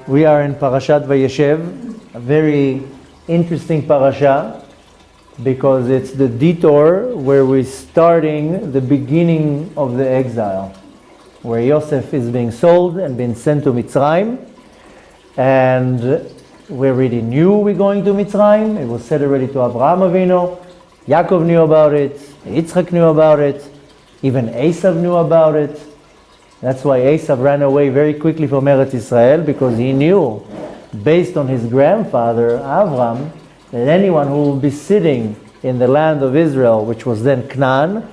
We are in Parashat Vayeishev, a very interesting parasha, because it's the detour where we're starting the beginning of the exile, where Yosef is being sold and being sent to Mitzrayim, and we already knew we're going to Mitzrayim. It was said already to Abraham Avinu. Yaakov knew about it, Yitzchak knew about it, even Esav knew about it. That's why Esav ran away very quickly from Eretz Israel, because he knew, based on his grandfather Avram, that anyone who will be sitting in the land of Israel, which was then Canaan,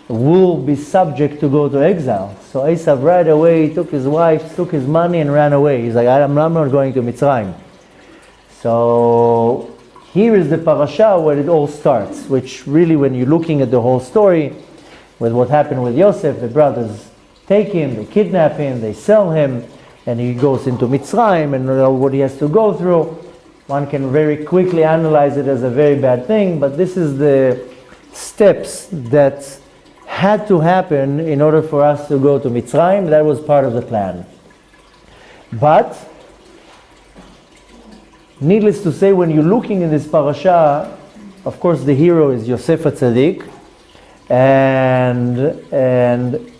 will be subject to go to exile. So Esav right away took his wife, took his money and ran away. He's like, I'm not going to Mitzrayim. So here is the parasha where it all starts, which really, when you're looking at the whole story, with what happened with Yosef, the brothers take him, they kidnap him, they sell him, and he goes into Mitzrayim and what he has to go through. One can very quickly analyze it as a very bad thing, but this is the steps that had to happen in order for us to go to Mitzrayim. That was part of the plan. But, needless to say, when you're looking in this parasha, of course the hero is Yosef HaTzadik, and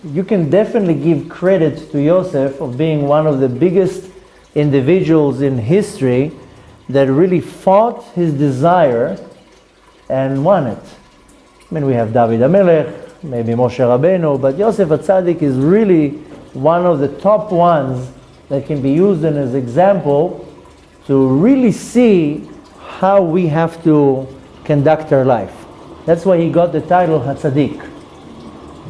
you can definitely give credit to Yosef of being one of the biggest individuals in history that really fought his desire and won it. I mean, we have David HaMelech, maybe Moshe Rabbeinu, but Yosef HaTzadik is really one of the top ones that can be used as an example to really see how we have to conduct our life. That's why he got the title HaTzadik.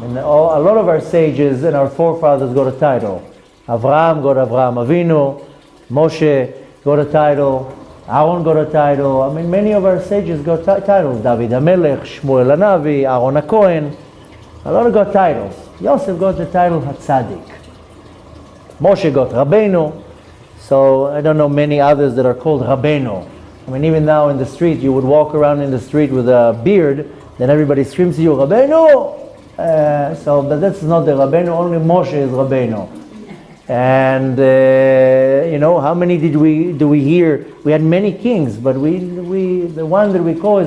And a lot of our sages and our forefathers got a title. Avraham got Avraham Avinu, Moshe got a title, Aaron got a title. I mean, many of our sages got titles. David HaMelech, Shmuel HaNavi, Aaron HaKohen. A lot of got titles. Yosef got the title HaTzadik. Moshe got Rabbeinu. So I don't know many others that are called Rabbeinu. I mean, even now in the street, you would walk around in the street with a beard, then everybody screams to you, Rabbeinu! But that's not the Rabbeinu, only Moshe is Rabbeinu. And, how many do we hear? We had many kings, but the one that we call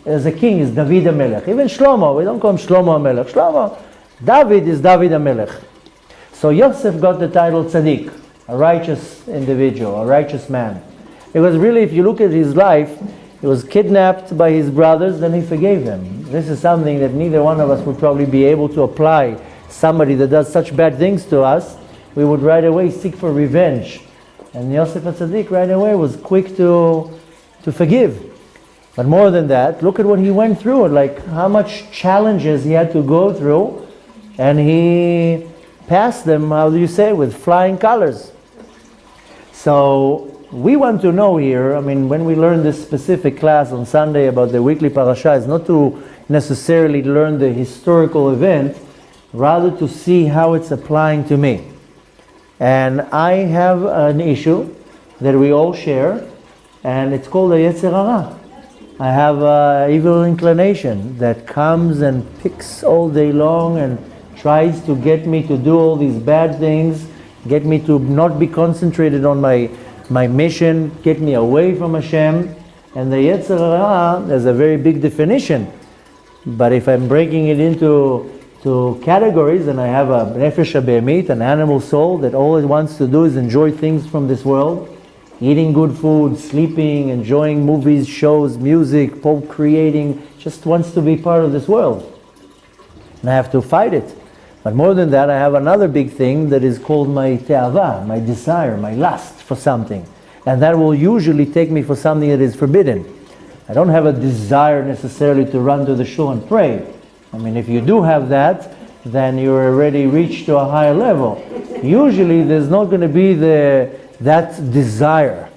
as a king is David HaMelech. Even Shlomo, we don't call him Shlomo HaMelech. Shlomo, David is David HaMelech. So Yosef got the title Tzaddik, a righteous individual, a righteous man. Because really, if you look at his life, he was kidnapped by his brothers, then he forgave them. This is something that neither one of us would probably be able to apply. Somebody that does such bad things to us, we would right away seek for revenge. And Yosef HaTzadik right away was quick to forgive. But more than that, look at what he went through, like how much challenges he had to go through, and he passed them, how do you say, with flying colors. So we want to know here, I mean, when we learn this specific class on Sunday about the weekly parasha, is not to necessarily learn the historical event, rather to see how it's applying to me. And I have an issue that we all share, and it's called a Yetzer Hara. I have an evil inclination that comes and picks all day long and tries to get me to do all these bad things, get me to not be concentrated on my mission, get me away from Hashem. And the Yetzer Hara has a very big definition. But if I'm breaking it into categories, and I have a nefesh habehemit, an animal soul that all it wants to do is enjoy things from this world, eating good food, sleeping, enjoying movies, shows, music, creating, just wants to be part of this world. And I have to fight it. But more than that, I have another big thing that is called my te'ava, my desire, my lust for something. And that will usually take me for something that is forbidden. I don't have a desire necessarily to run to the shul and pray. I mean, if you do have that, then you're already reached to a higher level. Usually there's not going to be that desire.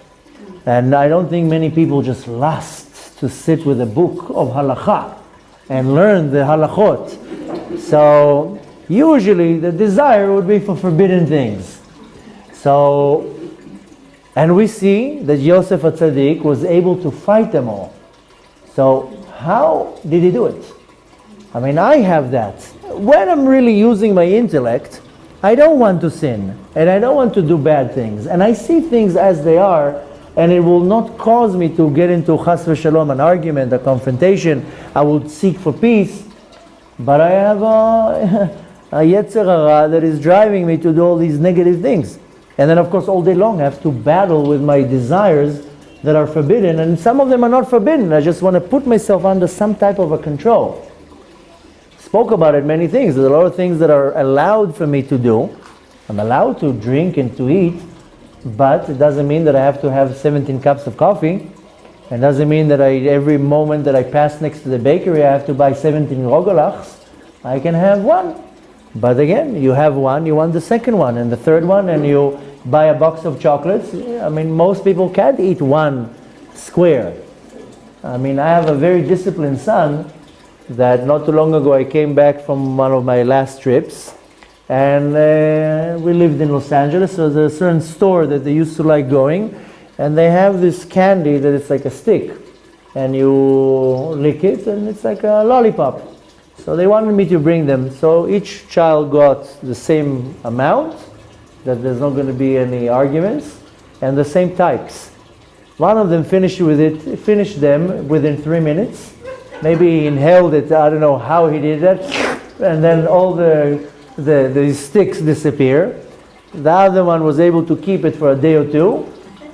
And I don't think many people just lust to sit with a book of halakha and learn the halachot. So usually the desire would be for forbidden things. So, and we see that Yosef HaTzadik was able to fight them all. So how did he do it? I mean, I have that. When I'm really using my intellect, I don't want to sin, and I don't want to do bad things, and I see things as they are, and it will not cause me to get into chas v'shalom, an argument, a confrontation. I will seek for peace, but I have a yetzer hara that is driving me to do all these negative things. And then of course all day long I have to battle with my desires that are forbidden, and some of them are not forbidden. I just want to put myself under some type of a control. Spoke about it many things. There's a lot of things that are allowed for me to do. I'm allowed to drink and to eat, but it doesn't mean that I have to have 17 cups of coffee. It doesn't mean that every moment that I pass next to the bakery I have to buy 17 rogolachs. I can have one. But again, you have one, you want the second one and the third one, and you buy a box of chocolates. I mean, most people can't eat one square. I mean, I have a very disciplined son that not too long ago I came back from one of my last trips, and we lived in Los Angeles. So there's a certain store that they used to like going, and they have this candy that it's like a stick, and you lick it and it's like a lollipop. So they wanted me to bring them. So each child got the same amount, that there's not going to be any arguments, and the same types. One of them finished them within 3 minutes. Maybe he inhaled it, I don't know how he did that, and then all the sticks disappear. The other one was able to keep it for a day or two,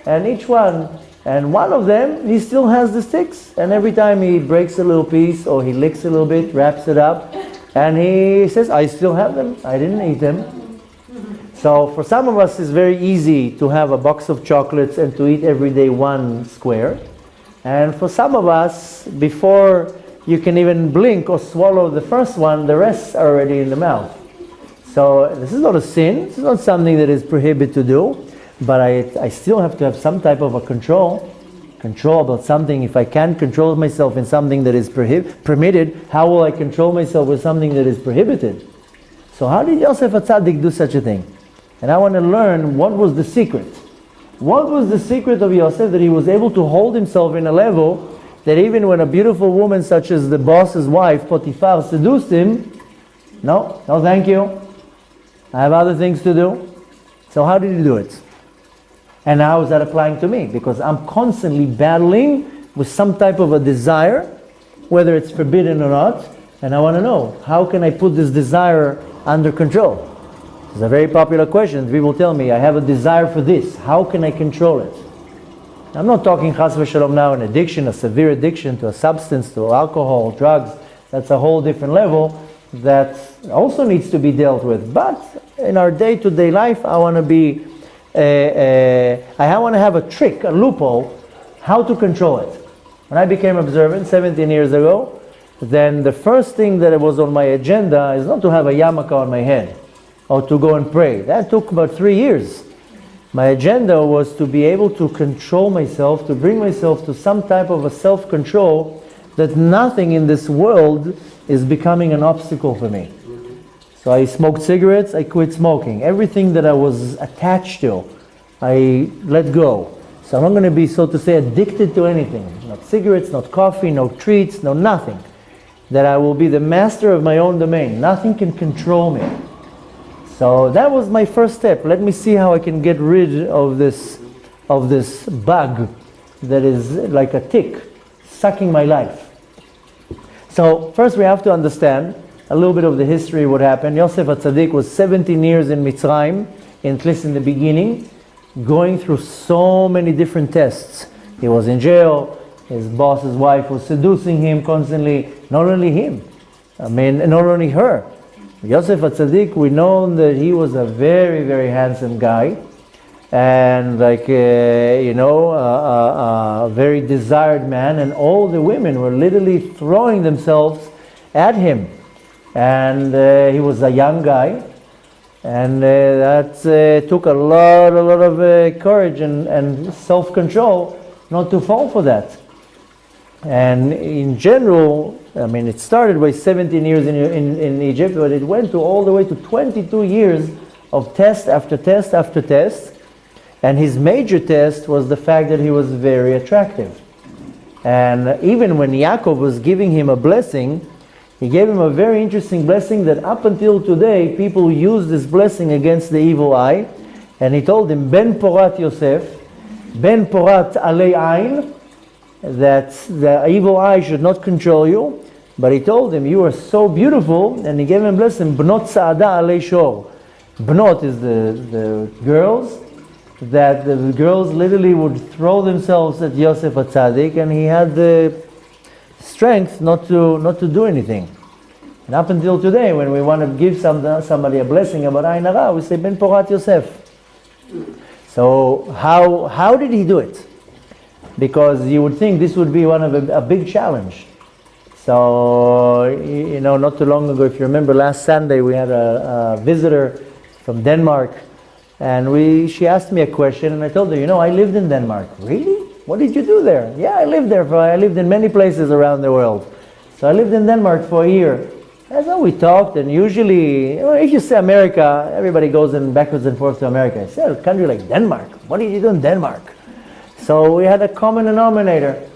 and one of them, he still has the sticks, and every time he breaks a little piece or he licks a little bit, wraps it up, and he says, I still have them, I didn't eat them. So for some of us it's very easy to have a box of chocolates and to eat every day one square, and for some of us, before you can even blink or swallow the first one, the rest are already in the mouth. So this is not a sin, this is not something that is prohibited to do. But I still have to have some type of a control about something. If I can't control myself in something that is permitted, how will I control myself with something that is prohibited? So how did Yosef HaTzadik do such a thing? And I want to learn what was the secret. What was the secret of Yosef that he was able to hold himself in a level that even when a beautiful woman such as the boss's wife, Potiphar, seduced him, no thank you, I have other things to do. So how did he do it? And how is that applying to me? Because I'm constantly battling with some type of a desire, whether it's forbidden or not, and I want to know, how can I put this desire under control? It's a very popular question. People tell me, I have a desire for this. How can I control it? I'm not talking chas v'shalom now an addiction, a severe addiction to a substance, to alcohol, drugs. That's a whole different level that also needs to be dealt with. But in our day-to-day life, I want to have a trick, a loophole, how to control it. When I became observant 17 years ago, then the first thing that was on my agenda is not to have a yarmulke on my head or to go and pray. That took about 3 years. My agenda was to be able to control myself, to bring myself to some type of a self-control that nothing in this world is becoming an obstacle for me. So I smoked cigarettes, I quit smoking. Everything that I was attached to, I let go. So I'm not going to be, so to say, addicted to anything. Not cigarettes, not coffee, no treats, no nothing. That I will be the master of my own domain. Nothing can control me. So that was my first step. Let me see how I can get rid of this bug that is like a tick, sucking my life. So first we have to understand a little bit of the history, what happened. Yosef HaTzadik was 17 years in Mitzrayim, at least in the beginning, going through so many different tests. He was in jail, his boss's wife was seducing him constantly, not only him, not only her. Yosef HaTzadik, we know that he was a very, very handsome guy, and a very desired man, and all the women were literally throwing themselves at him. And he was a young guy, and that took a lot of courage and self-control not to fall for that. And in general, it started with 17 years in Egypt, but it went all the way to 22 years of test after test after test. And his major test was the fact that he was very attractive. And even when Yaakov was giving him a blessing, He gave him a very interesting blessing that up until today, people use this blessing against the evil eye. And he told him, Ben Porat Yosef, Ben Porat Alei Ain, that the evil eye should not control you. But he told him, you are so beautiful, and he gave him a blessing, Bnot Saada Alei Shor. Bnot is the girls, that the girls literally would throw themselves at Yosef HaTzadik, and he had the strength not to do anything. And up until today, when we want to give somebody a blessing about Ain Hara, we say, Ben Porat Yosef. So how did he do it? Because you would think this would be one of a big challenge. So, not too long ago, if you remember, last Sunday we had a visitor from Denmark, and she asked me a question, and I told her, I lived in Denmark. Really? What did you do there? Yeah, I lived there. I lived in many places around the world. So I lived in Denmark for a year. That's how we talked, and usually, if you say America, everybody goes backwards and forth to America. I said, a country like Denmark. What did you do in Denmark? So we had a common denominator.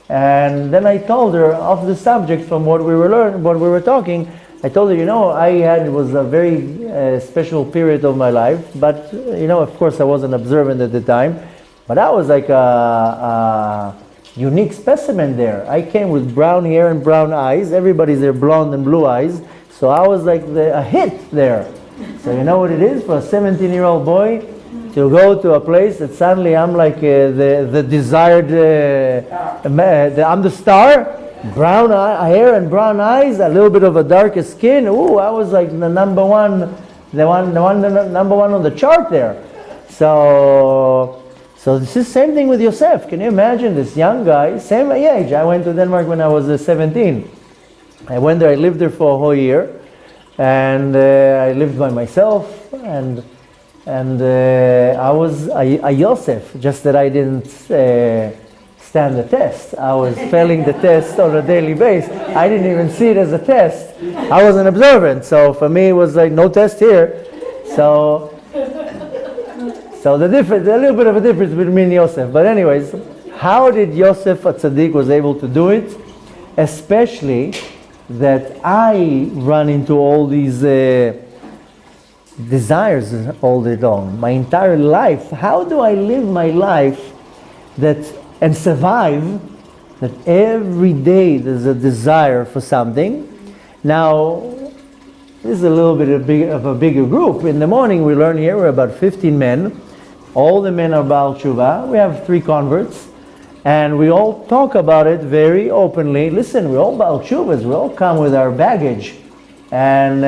And then I told her off the subject from what we were talking. I told her, it was a very special period of my life, but of course I wasn't observant at the time. But I was like a unique specimen there. I came with brown hair and brown eyes. Everybody's there blonde and blue eyes. So I was like a hit there. So you know what it is for a 17-year-old boy to go to a place that suddenly I'm like the desired, I'm the star, brown hair and brown eyes, a little bit of a darker skin. Ooh, I was like the number one on the chart there. So this is same thing with Yosef. Can you imagine this young guy, same age? I went to Denmark when I was 17. I went there, I lived there for a whole year, and I lived by myself, and I was a Yosef, just that I didn't stand the test. I was failing the test on a daily basis. I didn't even see it as a test. I wasn't observant, so for me it was like no test here. So the difference, a little bit of a difference between me and Yosef. But anyways, how did Yosef HaTzadik was able to do it? Especially that I run into all these desires all day long, my entire life. How do I live my life and survive that every day there's a desire for something? Now, this is a little bit of a bigger group. In the morning we learn here, we're about 15 men. All the men are Baal Tshuva. We have 3 converts. And we all talk about it very openly. Listen, we're all Baal Tshuvas. We all come with our baggage. And,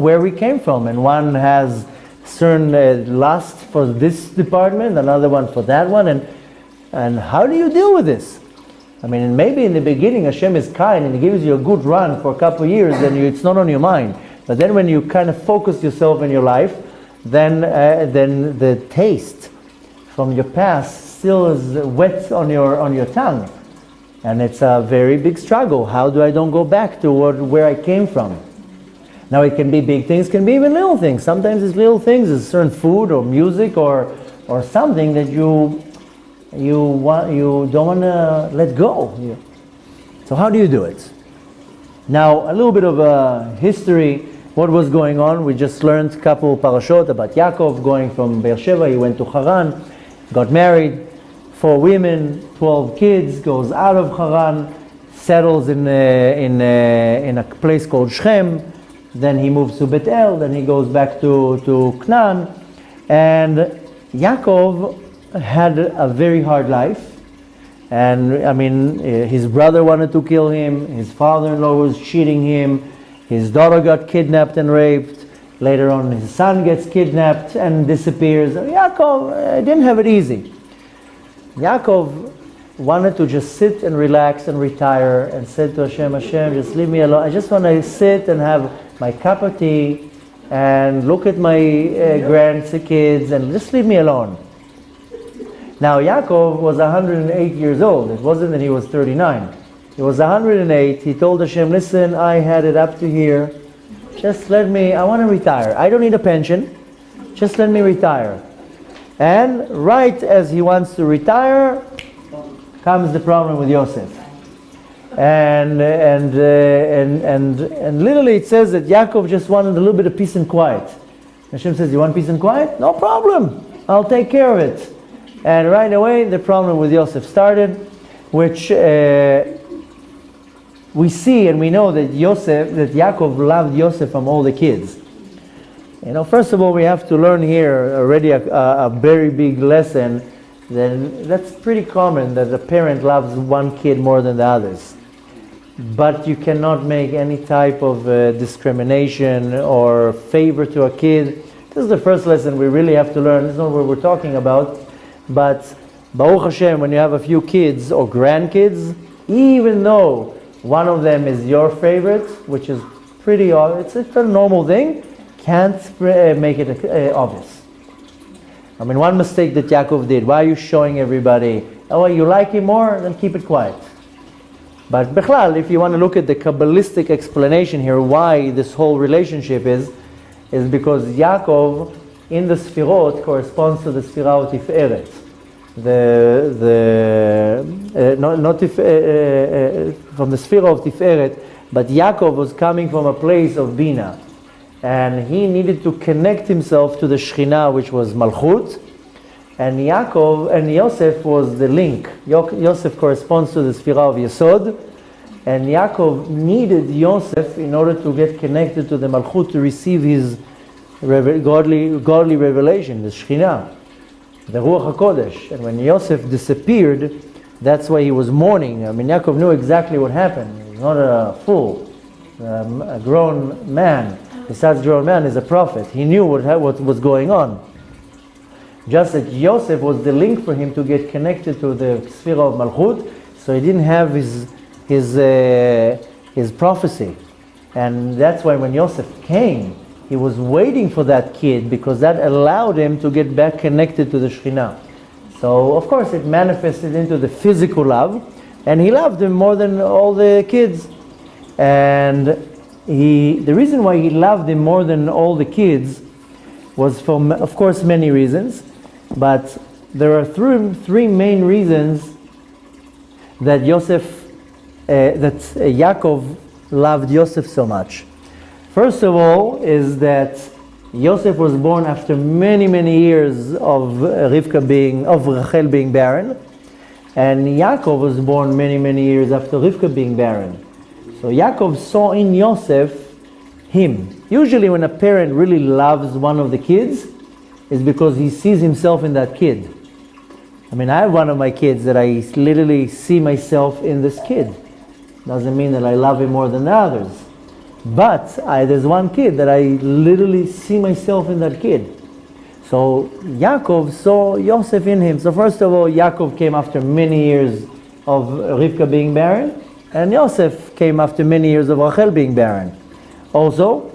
where we came from. And one has certain lust for this department, another one for that one. And how do you deal with this? I mean, maybe in the beginning Hashem is kind and He gives you a good run for a couple of years, and it's not on your mind. But then when you kind of focus yourself in your life, then the taste from your past still is wet on your tongue. And it's a very big struggle. How do I don't go back to where I came from? Now it can be big things, can be even little things. Sometimes it's little things, it's certain food or music or something that you don't want to let go. So how do you do it? Now a little bit of a history. What was going on? We just learned a couple parashot about Yaakov going from Beersheba. He went to Haran, got married. 4 women, 12 kids, goes out of Haran, settles in a place called Shechem. Then he moves to Bethel. Then he goes back to Canaan. And Yaakov had a very hard life. And his brother wanted to kill him. His father-in-law was cheating him. His daughter got kidnapped and raped. Later on, his son gets kidnapped and disappears. Yaakov didn't have it easy. Yaakov wanted to just sit and relax and retire, and said to Hashem, just leave me alone. I just want to sit and have my cup of tea and look at my grandkids and just leave me alone. Now Yaakov was 108 years old. It wasn't that he was 39. He was 108. He told Hashem, listen, I had it up to here. Just let me, I want to retire. I don't need a pension. Just let me retire. And right as he wants to retire, comes the problem with Yosef. And literally it says that Yaakov just wanted a little bit of peace and quiet. Hashem says, you want peace and quiet? No problem. I'll take care of it. And right away the problem with Yosef started, which we see and we know that Yaakov loved Yosef from all the kids. First of all, we have to learn here already a very big lesson. Then that's pretty common that a parent loves one kid more than the others. But you cannot make any type of discrimination or favor to a kid. This is the first lesson we really have to learn. This is not what we're talking about. But Baruch Hashem, when you have a few kids or grandkids, even though one of them is your favorite, which is it's a normal thing, can't make it obvious. I mean, one mistake that Yaakov did, why are you showing everybody? Oh, you like him more? Then keep it quiet. But Bechlal, if you want to look at the Kabbalistic explanation here, why this whole relationship is because Yaakov in the Sfirot corresponds to the Sfirah of Tiferet. From the Sfirah of Tiferet, but Yaakov was coming from a place of Bina. And he needed to connect himself to the Shekhinah, which was Malchut. And Yosef was the link. Yosef corresponds to the Sfirah of Yesod. And Yaakov needed Yosef in order to get connected to the Malchut, to receive his godly revelation, the Shekhinah, the Ruach HaKodesh. And when Yosef disappeared, that's why he was mourning. I mean, Yaakov knew exactly what happened. He was not a fool, a grown man. Besides grown man is a prophet. He knew what was going on. Just that Yosef was the link for him to get connected to the Sfirah of Malchut, so he didn't have his prophecy. And that's why when Yosef came, he was waiting for that kid, because that allowed him to get back connected to the Shekhinah. So of course it manifested into the physical love, and he loved him more than all the kids. And the reason why he loved him more than all the kids was for, of course, many reasons, but there are three main reasons that Yaakov loved Yosef so much. First of all is that Yosef was born after many years of Rachel being barren, and Yaakov was born many years after Rivka being barren. So Yaakov saw in Yosef him. Usually when a parent really loves one of the kids, it's because he sees himself in that kid. I mean, I have one of my kids that I literally see myself in this kid. Doesn't mean that I love him more than the others. But there's one kid that I literally see myself in that kid. So Yaakov saw Yosef in him. So first of all, Yaakov came after many years of Rivka being barren, and Yosef came after many years of Rachel being barren. Also,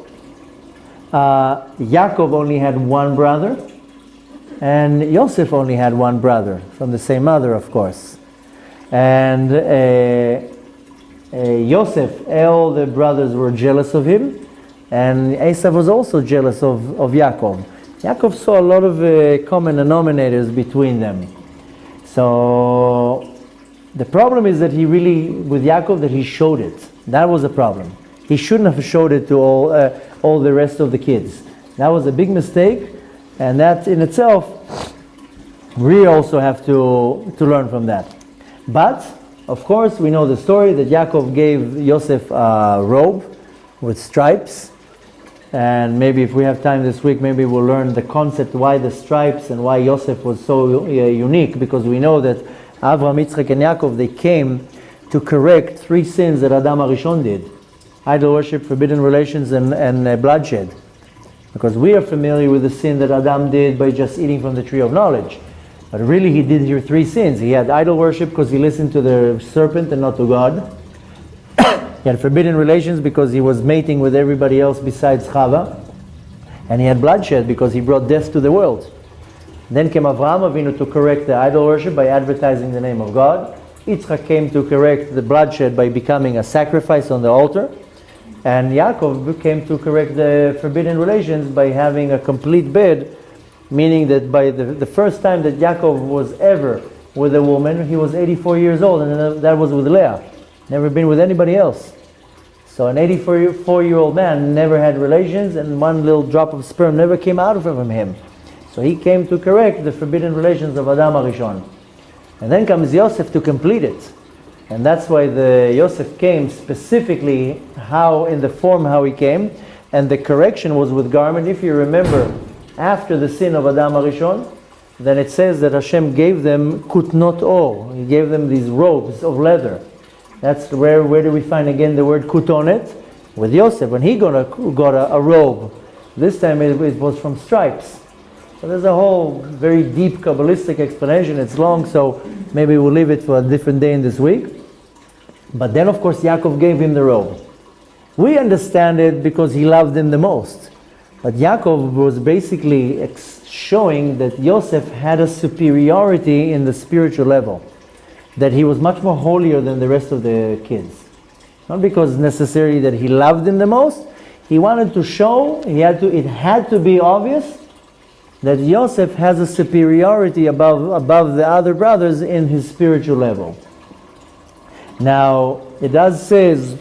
Yaakov only had one brother, and Yosef only had one brother, from the same mother, of course. And Yosef, all the brothers were jealous of him, and Esav was also jealous of Yaakov. Yaakov saw a lot of common denominators between them. So the problem is that with Yaakov, that he showed it. That was a problem. He shouldn't have showed it to all the rest of the kids. That was a big mistake, and that in itself, we also have to learn from that. But of course, we know the story that Yaakov gave Yosef a robe with stripes. And maybe if we have time this week, maybe we'll learn the concept why the stripes and why Yosef was so unique. Because we know that Avraham, Yitzchak, and Yaakov, they came to correct 3 sins that Adam HaRishon did: idol worship, forbidden relations, and bloodshed. Because we are familiar with the sin that Adam did by just eating from the tree of knowledge. But really he did here 3 sins. He had idol worship because he listened to the serpent and not to God. He had forbidden relations because he was mating with everybody else besides Chava. And he had bloodshed because he brought death to the world. Then came Avraham Avinu to correct the idol worship by advertising the name of God. Yitzchak came to correct the bloodshed by becoming a sacrifice on the altar. And Yaakov came to correct the forbidden relations by having a complete bed, meaning that by the first time that Yaakov was ever with a woman, he was 84 years old, and that was with Leah. never been with anybody else. So an 84-year-old man never had relations, and one little drop of sperm never came out from him. So he came to correct the forbidden relations of Adam HaRishon. And then comes Yosef to complete it. And that's why the Yosef came specifically in the form how he came. And the correction was with garment. If you remember, after the sin of Adam HaRishon, then it says that Hashem gave them kutnot or. He gave them these robes of leather. That's where do we find again the word kutonet? With Yosef, when he got a robe. This time it was from stripes. So there's a whole very deep Kabbalistic explanation. It's long, so maybe we'll leave it for a different day in this week. But then of course Yaakov gave him the robe. We understand it because he loved him the most. But Yaakov was basically showing that Yosef had a superiority in the spiritual level. That he was much more holier than the rest of the kids. Not because necessarily that he loved him the most. He wanted to show, it had to be obvious that Yosef has a superiority above the other brothers in his spiritual level. Now, it does says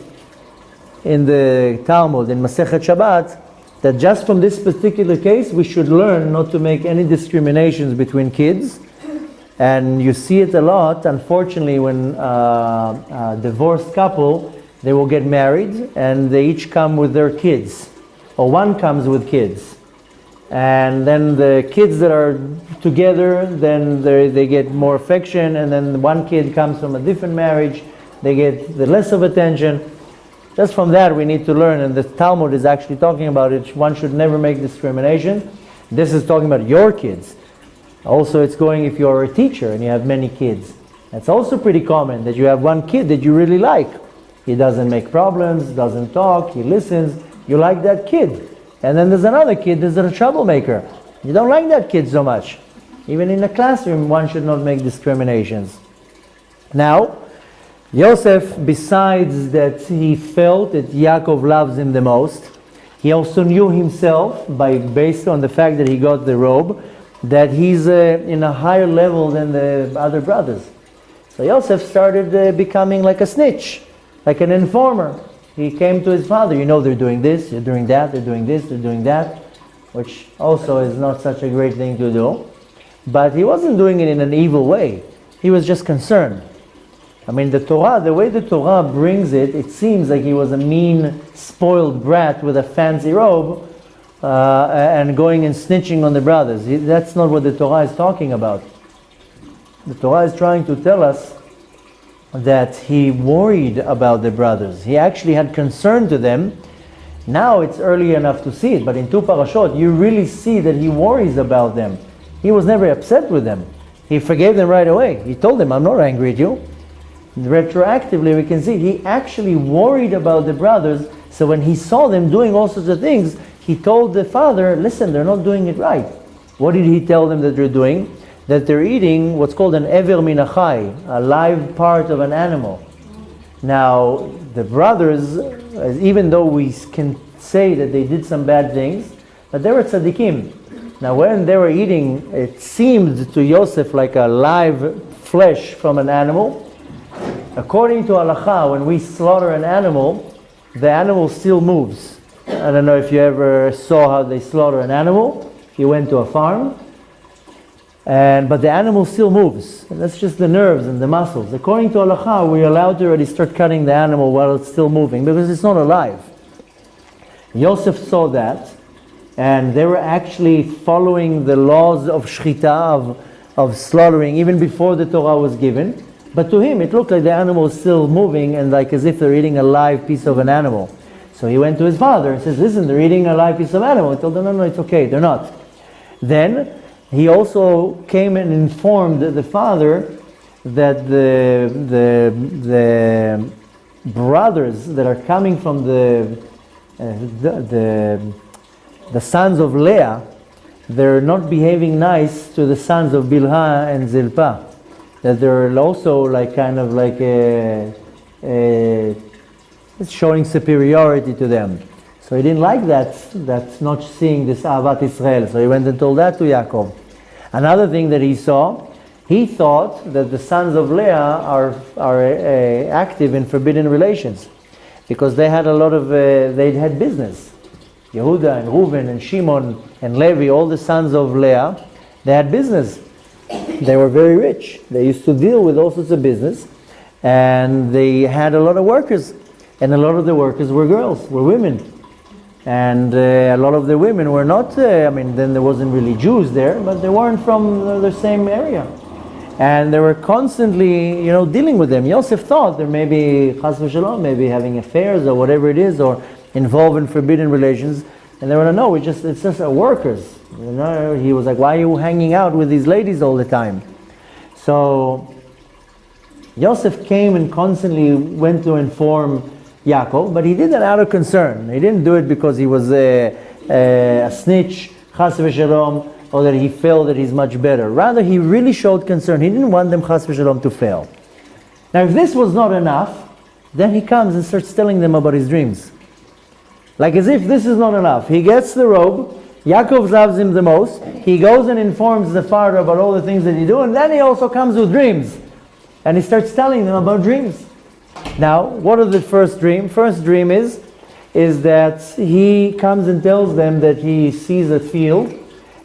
in the Talmud, in Masechet Shabbat, that just from this particular case, we should learn not to make any discriminations between kids. And you see it a lot, unfortunately, when a divorced couple, they will get married and they each come with their kids. Or one comes with kids. And then the kids that are together, then they get more affection, and then one kid comes from a different marriage, they get the less of attention. Just from that we need to learn, and the Talmud is actually talking about it. One should never make discrimination. This is talking about your kids. Also, it's going if you're a teacher and you have many kids. That's also pretty common, that you have one kid that you really like. He doesn't make problems, doesn't talk, he listens. You like that kid. And then there's another kid that's a troublemaker. You don't like that kid so much. Even in the classroom, one should not make discriminations. Now, Yosef, besides that he felt that Yaakov loves him the most, he also knew himself, based on the fact that he got the robe, that he's in a higher level than the other brothers. So Yosef started becoming like a snitch, like an informer. He came to his father, they're doing this, they're doing that, they're doing this, they're doing that, which also is not such a great thing to do. But he wasn't doing it in an evil way. He was just concerned. The way the Torah brings it, it seems like he was a mean, spoiled brat with a fancy robe, and going and snitching on the brothers. That's not what the Torah is talking about. The Torah is trying to tell us that he worried about the brothers. He actually had concern to them. Now it's early enough to see it, but in two parashot you really see that he worries about them. He was never upset with them. He forgave them right away. He told them, I'm not angry at you. Retroactively we can see he actually worried about the brothers. So when he saw them doing all sorts of things, he told the father, listen, they're not doing it right. What did he tell them that they're doing? That they're eating what's called an ever min achai, a live part of an animal. Now, the brothers, even though we can say that they did some bad things, but they were tzaddikim. Now, when they were eating, it seemed to Yosef like a live flesh from an animal. According to halacha, when we slaughter an animal, the animal still moves. I don't know if you ever saw how they slaughter an animal. If you went to a farm. But the animal still moves. And that's just the nerves and the muscles. According to halacha, we're allowed to already start cutting the animal while it's still moving because it's not alive. Yosef saw that, and they were actually following the laws of shchita, of slaughtering, even before the Torah was given. But to him, it looked like the animal is still moving and like as if they're eating a live piece of an animal. So he went to his father and says, listen, they're eating a live piece of animal. He told him, no, it's okay, they're not. Then he also came and informed the father that the brothers that are coming from the sons of Leah, they're not behaving nice to the sons of Bilhah and Zilpah. That they're also it's showing superiority to them. So he didn't like that not seeing this Ahavat Israel. So he went and told that to Yaakov. Another thing that he saw, He thought that the sons of Leah are active in forbidden relations, because they had a lot of, they had business. Yehuda and Reuven and Shimon and Levi, all the sons of Leah, they had business. They were very rich. They used to deal with all sorts of business, and they had a lot of workers. And a lot of the workers were girls, were women. And a lot of the women were not, then there wasn't really Jews there, but they weren't from the same area. And they were constantly, dealing with them. Yosef thought there may be, chas v'shalom, maybe having affairs or whatever it is, or involved in forbidden relations. And they were like, no, it's just workers. He was like, why are you hanging out with these ladies all the time? So Yosef came and constantly went to inform Yaakov, but he did that out of concern. He didn't do it because he was a snitch, chas v'shalom, or that he felt that he's much better. Rather, he really showed concern. He didn't want them, chas v'shalom, to fail. Now, if this was not enough, then he comes and starts telling them about his dreams. Like as if this is not enough. He gets the robe, Yaakov loves him the most, he goes and informs the father about all the things that he do, and then he also comes with dreams. And he starts telling them about dreams. Now, what is the first dream? First dream is that he comes and tells them that he sees a field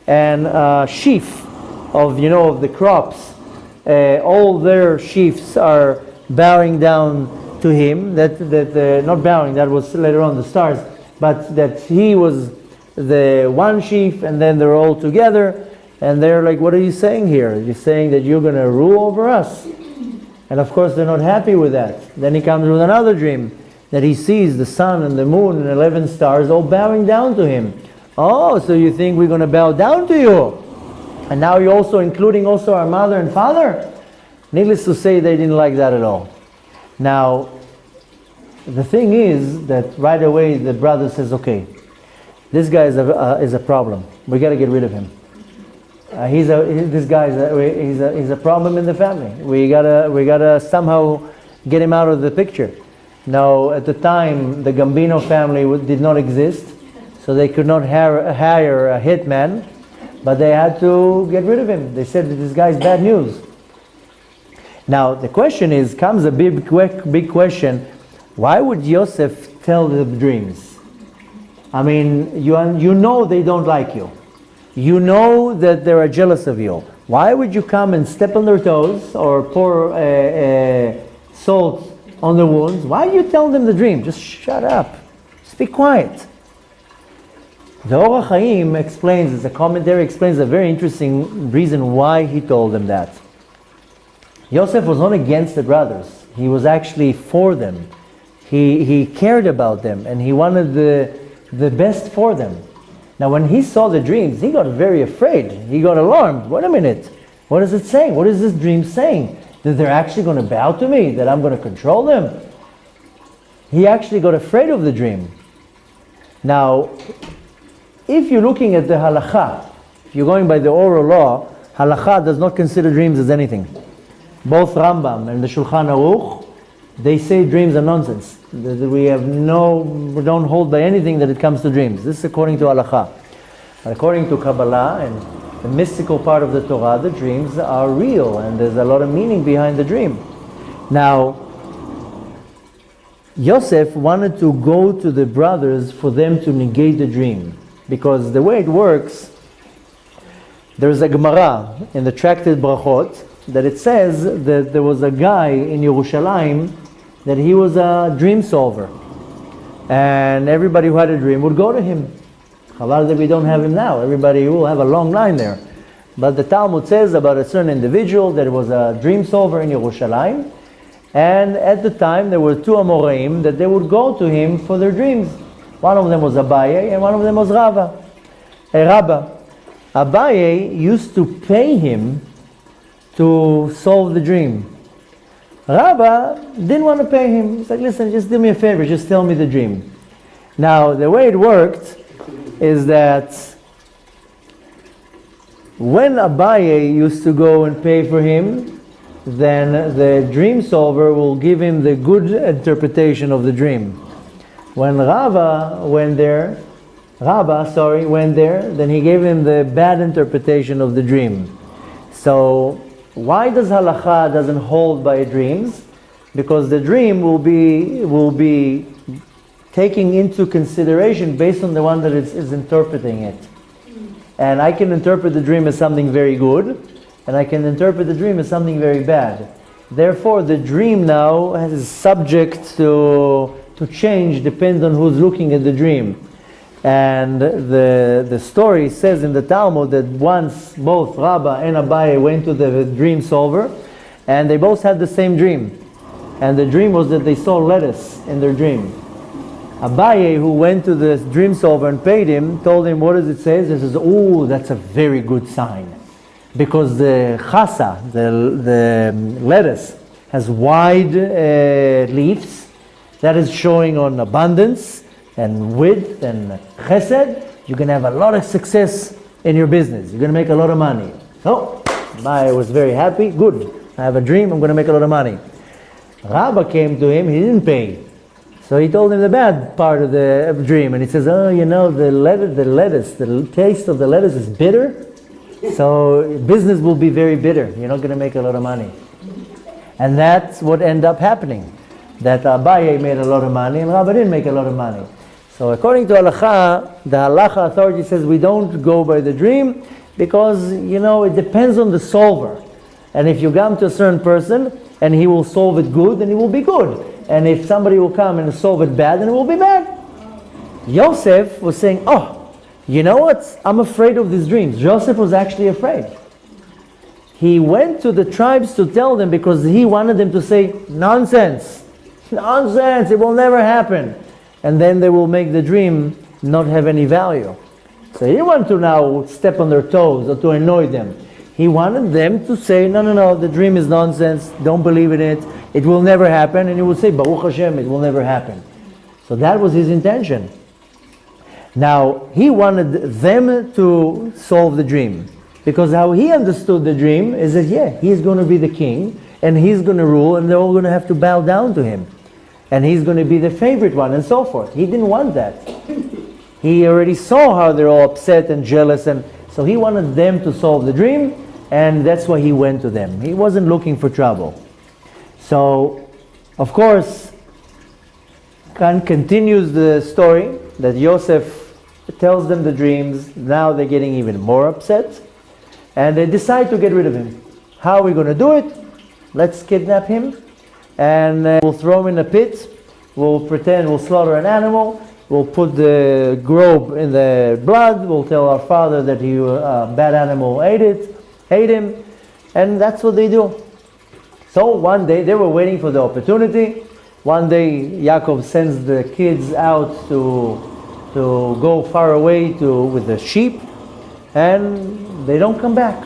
and a sheaf of the crops. All their sheaves are bowing down to him. Not bowing, that was later on, the stars. But that he was the one sheaf, and then they're all together. And they're like, what are you saying here? You're saying that you're going to rule over us? And of course they're not happy with that. Then he comes with another dream, that he sees the sun and the moon and 11 stars all bowing down to him. Oh, so you think we're going to bow down to you? And now you're also including also our mother and father? Needless to say, they didn't like that at all. Now, the thing is that right away the brother says, okay, this guy is a problem. We got to get rid of him. He's a problem in the family. We gotta somehow get him out of the picture. Now, at the time, the Gambino family did not exist, so they could not hire a hitman, but they had to get rid of him. They said that this guy's bad news. Now, the question comes a big question. Why would Yosef tell the dreams? I mean, you know they don't like you. You know that they are jealous of you. Why would you come and step on their toes or pour salt on the wounds? Why do you tell them the dream? Just shut up. Just be quiet. The Or HaChaim explains, the commentary explains a very interesting reason why he told them that. Yosef was not against the brothers. He was actually for them. He cared about them, and he wanted the best for them. Now, when he saw the dreams, he got very afraid. He got alarmed. Wait a minute. What is it saying? What is this dream saying? That they're actually going to bow to me? That I'm going to control them? He actually got afraid of the dream. Now, if you're looking at the halakha, if you're going by the oral law, halakha does not consider dreams as anything. Both Rambam and the Shulchan Aruch, they say dreams are nonsense. We don't hold by anything that it comes to dreams. This is according to halakha. According to Kabbalah and the mystical part of the Torah, the dreams are real, and there's a lot of meaning behind the dream. Now, Yosef wanted to go to the brothers for them to negate the dream, because the way it works, there's a Gemara in the Tractate Brachot that it says that there was a guy in Yerushalayim that he was a dream solver, and everybody who had a dream would go to him. Chaval that we don't have him now. Everybody will have a long line there. But the Talmud says about a certain individual that was a dream solver in Yerushalayim, and at the time there were two Amoraim that they would go to him for their dreams. One of them was Abaye and one of them was Rabbah. Abaye used to pay him to solve the dream. Rabbah didn't want to pay him. He's like, listen, just do me a favor, just tell me the dream. Now, the way it worked is that when Abaye used to go and pay for him, then the dream solver will give him the good interpretation of the dream. When Rabbah went there, then he gave him the bad interpretation of the dream. So Why does halacha doesn't hold by dreams? Because the dream will be taking into consideration based on the one that is interpreting it. And I can interpret the dream as something very good, and I can interpret the dream as something very bad. Therefore, the dream now is subject to change, depends on who's looking at the dream. And the story says in the Talmud that once both Rabba and Abaye went to the dream solver, and they both had the same dream. And the dream was that they saw lettuce in their dream. Abaye, who went to the dream solver and paid him, told him, what does it say? He says, oh, that's a very good sign. Because the chasa, the lettuce, has wide leaves. That is showing on abundance and width and chesed. You're going to have a lot of success in your business. You're going to make a lot of money. So, Abaye was very happy. Good. I have a dream. I'm going to make a lot of money. Rabba came to him. He didn't pay. So he told him the bad part of the dream. And he says, oh, you know, the lettuce, the taste of the lettuce is bitter. So business will be very bitter. You're not going to make a lot of money. And that's what ended up happening. That Abaye made a lot of money and Rabba didn't make a lot of money. So according to halacha, the halacha authority says we don't go by the dream because, you know, it depends on the solver. And if you come to a certain person and he will solve it good, then it will be good. And if somebody will come and solve it bad, then it will be bad. Yosef was saying, oh, you know what? I'm afraid of these dreams. Joseph was actually afraid. He went to the tribes to tell them because he wanted them to say, nonsense, nonsense, it will never happen. And then they will make the dream not have any value. So he didn't want to now step on their toes or to annoy them. He wanted them to say, no, the dream is nonsense, don't believe in it, it will never happen. And he would say, Baruch Hashem, it will never happen. So that was his intention. Now, he wanted them to solve the dream. Because how he understood the dream is that, he's going to be the king, and he's going to rule, and they're all going to have to bow down to him. And he's going to be the favorite one, and so forth. He didn't want that. He already saw how they're all upset and jealous, and so he wanted them to solve the dream, and that's why he went to them. He wasn't looking for trouble. So, of course, continues the story that Yosef tells them the dreams. Now they're getting even more upset, and they decide to get rid of him. How are we going to do it? Let's kidnap him, and we'll throw him in a pit. We'll pretend we'll slaughter an animal. We'll put the robe in the blood. We'll tell our father that a bad animal ate him, and that's what they do. So one day they were waiting for the opportunity. One day Yaakov sends the kids out to go far away with the sheep, and they don't come back.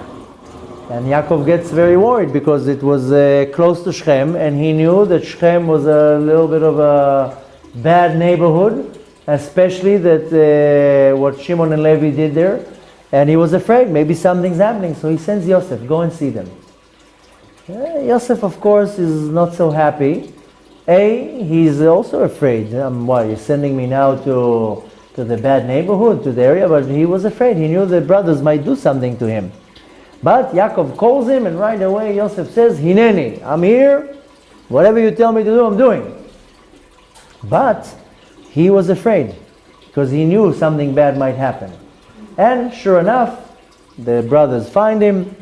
And Yaakov gets very worried because it was close to Shechem, and he knew that Shechem was a little bit of a bad neighborhood, especially that what Shimon and Levi did there, and he was afraid maybe something's happening. So he sends Yosef, go and see them. Yosef, of course, is not so happy. He's also afraid. Why, you're sending me now to the bad neighborhood, to the area? But he was afraid. He knew the brothers might do something to him. But Yaakov calls him, and right away Yosef says, Hineni, I'm here. Whatever you tell me to do, I'm doing. But he was afraid because he knew something bad might happen. And sure enough, the brothers find him,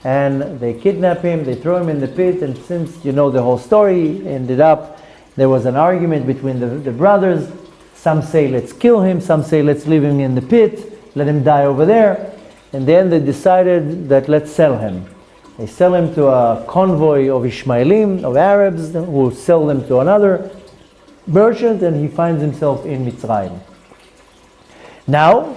and they kidnap him, they throw him in the pit, and since you know the whole story, ended up, there was an argument between the brothers. Some say let's kill him, some say let's leave him in the pit, let him die over there. And then they decided that let's sell him. They sell him to a convoy of Ishmaelim, of Arabs, who sell them to another merchant, and he finds himself in Mitzrayim. Now,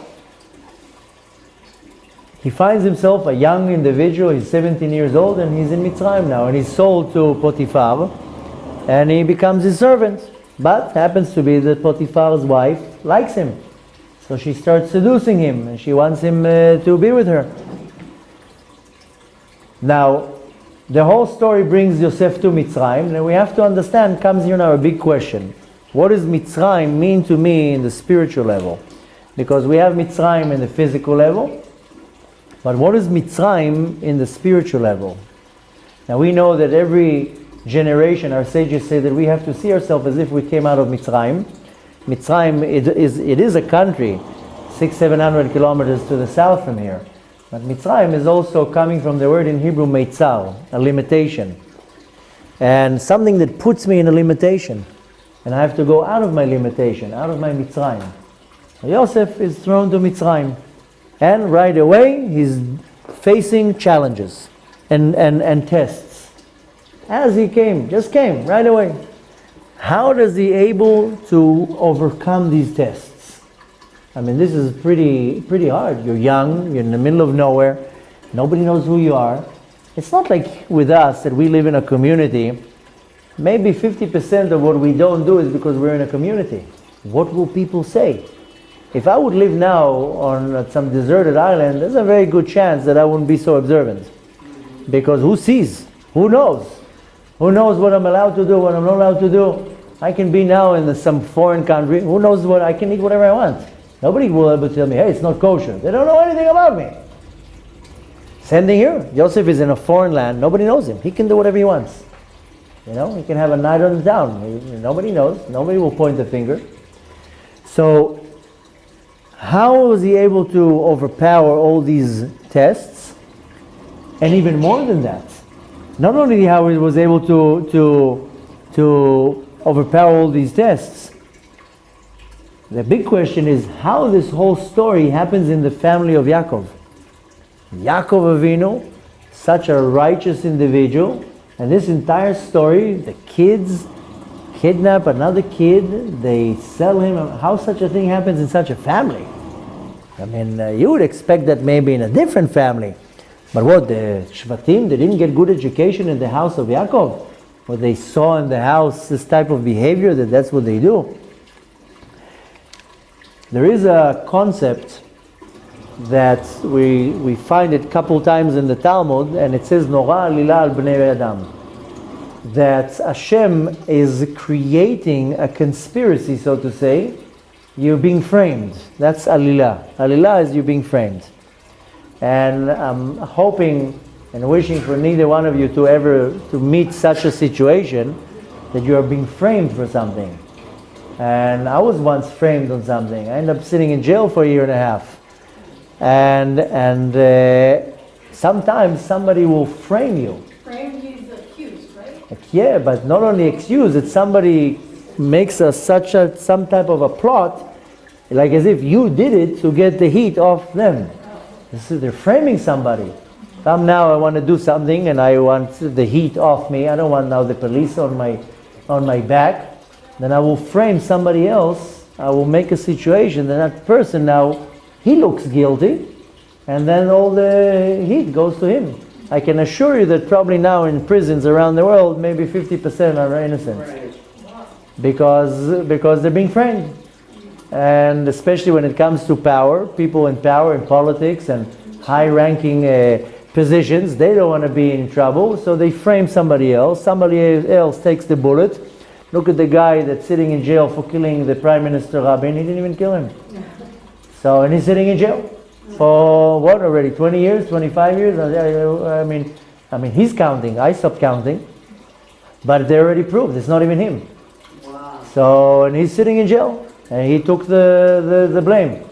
he finds himself a young individual, he's 17 years old, and he's in Mitzrayim now, and he's sold to Potiphar, and he becomes his servant. But happens to be that Potiphar's wife likes him. So she starts seducing him, and she wants him to be with her. Now, the whole story brings Yosef to Mitzrayim, and we have to understand, comes here now a big question. What does Mitzrayim mean to me in the spiritual level? Because we have Mitzrayim in the physical level, but what is Mitzrayim in the spiritual level? Now we know that every generation, our sages say that we have to see ourselves as if we came out of Mitzrayim. Mitzrayim, it is a country 600-700 kilometers to the south from here. But Mitzrayim is also coming from the word in Hebrew, meitzar, a limitation. And something that puts me in a limitation. And I have to go out of my limitation, out of my Mitzrayim. So Yosef is thrown to Mitzrayim. And right away, he's facing challenges and tests. As he just came right away. How does he able to overcome these tests? I mean, this is pretty hard. You're young, you're in the middle of nowhere, nobody knows who you are. It's not like with us that we live in a community. Maybe 50% of what we don't do is because we're in a community. What will people say? If I would live now on some deserted island, there's a very good chance that I wouldn't be so observant. Because who sees? Who knows? Who knows what I'm allowed to do, what I'm not allowed to do? I can be now in some foreign country. Who knows what? I can eat whatever I want. Nobody will ever tell me, hey, it's not kosher. They don't know anything about me. Sending here, Yosef is in a foreign land. Nobody knows him. He can do whatever he wants. You know, he can have a night on the town. Nobody knows. Nobody will point the finger. So, how was he able to overpower all these tests? And even more than that, not only how he was able to overpower all these tests, the big question is how this whole story happens in the family of Yaakov. Yaakov Avinu, such a righteous individual, and this entire story, the kids kidnap another kid, they sell him. How such a thing happens in such a family? I mean, you would expect that maybe in a different family. But what, the Shvatim, they didn't get good education in the house of Yaakov? What they saw in the house, this type of behavior, that's what they do. There is a concept that we find it a couple times in the Talmud, and it says, Nora alila al bnei Adam. That Hashem is creating a conspiracy, so to say. You're being framed. That's alila. Alila is you being framed. And I'm hoping and wishing for neither one of you to meet such a situation that you are being framed for something. And I was once framed on something. I ended up sitting in jail for 1.5 years. And sometimes somebody will frame you. Framed means accused, right? Yeah, but not only accused, it's somebody makes some type of a plot, like as if you did it to get the heat off them. They're framing somebody. Come now, I want to do something and I want the heat off me. I don't want now the police on my back. Then I will frame somebody else. I will make a situation that person now, he looks guilty, and then all the heat goes to him. I can assure you that probably now in prisons around the world, maybe 50% are innocent. Right. Because they're being framed. And especially when it comes to power, people in power, in politics, and high-ranking positions, they don't want to be in trouble, so they frame somebody else. Somebody else takes the bullet. Look at the guy that's sitting in jail for killing the Prime Minister Rabin. He didn't even kill him. So, and he's sitting in jail for what already? 20 years, 25 years? I mean, he's counting. I stopped counting. But they already proved it's not even him. Wow. So, and he's sitting in jail. And he took the blame.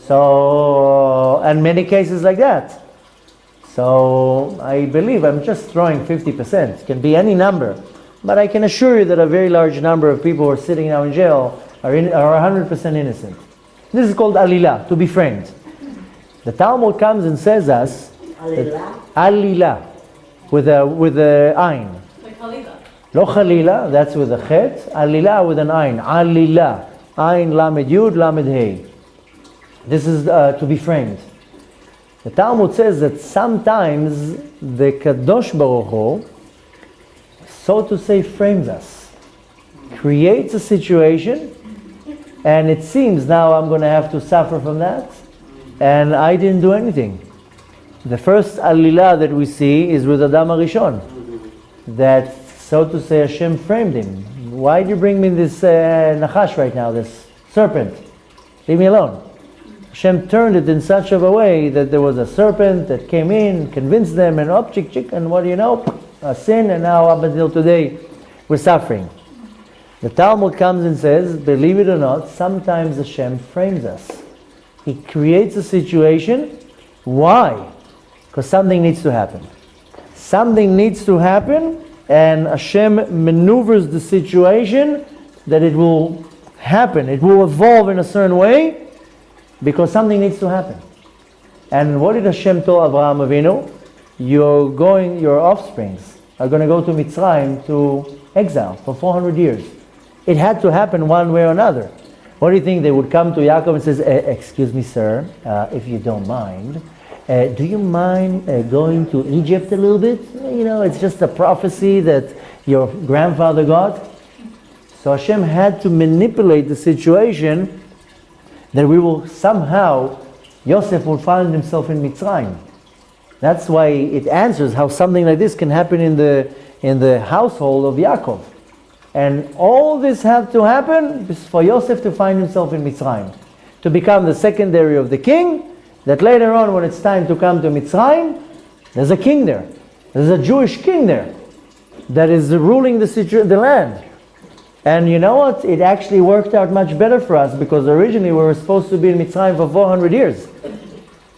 So, and many cases like that. So, I believe, I'm just throwing 50%. It can be any number. But I can assure you that a very large number of people who are sitting now in jail are 100% innocent. This is called alila, to be framed. The Talmud comes and says us, alila, with a ayn. Like Halila. Lo chalila, that's with a chet, alila with an ayn. Alila, ayn lamed yud lamed hey. This is to be framed. The Talmud says that sometimes the Kadosh Baruch Hu, so to say, frames us, creates a situation, and it seems now I'm going to have to suffer from that, and I didn't do anything. The first alila that we see is with Adam HaRishon, that, so to say, Hashem framed him. Why did you bring me this nachash right now, this serpent? Leave me alone. Hashem turned it in such a way that there was a serpent that came in, convinced them, and and what do you know? a sin, and now up until today we're suffering. The Talmud comes and says, believe it or not, sometimes Hashem frames us. He creates a situation. Why? Because something needs to happen. Something needs to happen, and Hashem maneuvers the situation that it will happen. It will evolve in a certain way because something needs to happen. And what did Hashem tell Abraham Avinu? Your offsprings are going to go to Mitzrayim to exile for 400 years. It had to happen one way or another. What do you think? They would come to Yaakov and says, excuse me, sir, if you don't mind, do you mind going to Egypt a little bit? You know, it's just a prophecy that your grandfather got. So Hashem had to manipulate the situation that we will somehow, Yosef will find himself in Mitzrayim. That's why it answers how something like this can happen in the household of Yaakov. And all this had to happen for Yosef to find himself in Mitzrayim, to become the secondary of the king, that later on when it's time to come to Mitzrayim, there's a king there. There's a Jewish king there that is ruling the land. And you know what? It actually worked out much better for us because originally we were supposed to be in Mitzrayim for 400 years.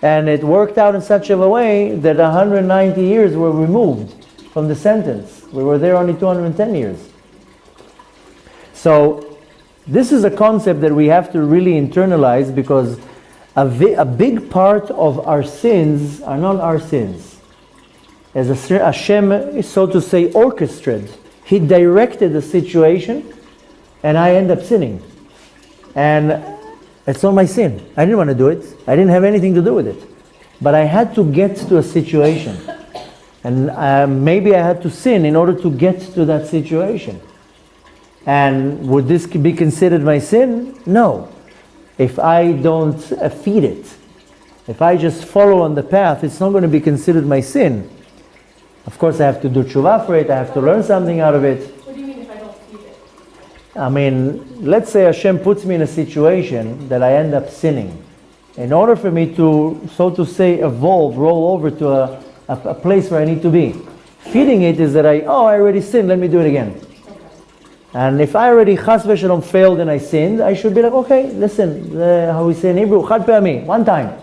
And it worked out in such a way that 190 years were removed from the sentence. We were there only 210 years. So this is a concept that we have to really internalize because a big part of our sins are not our sins. As Hashem, so to say, orchestrated. He directed the situation and I end up sinning. And it's not my sin. I didn't want to do it. I didn't have anything to do with it. But I had to get to a situation. And maybe I had to sin in order to get to that situation. And would this be considered my sin? No. If I don't feed it, if I just follow on the path, it's not going to be considered my sin. Of course, I have to do tshuva for it. I have to learn something out of it. What do you mean if I don't feed it? I mean, let's say Hashem puts me in a situation that I end up sinning. In order for me to, so to say, evolve, roll over to a place where I need to be. Feeding it is that I already sinned, let me do it again. And if I already chas v'shalom failed and I sinned, I should be like, okay, listen, how we say in Hebrew, chad pe'ami, one time.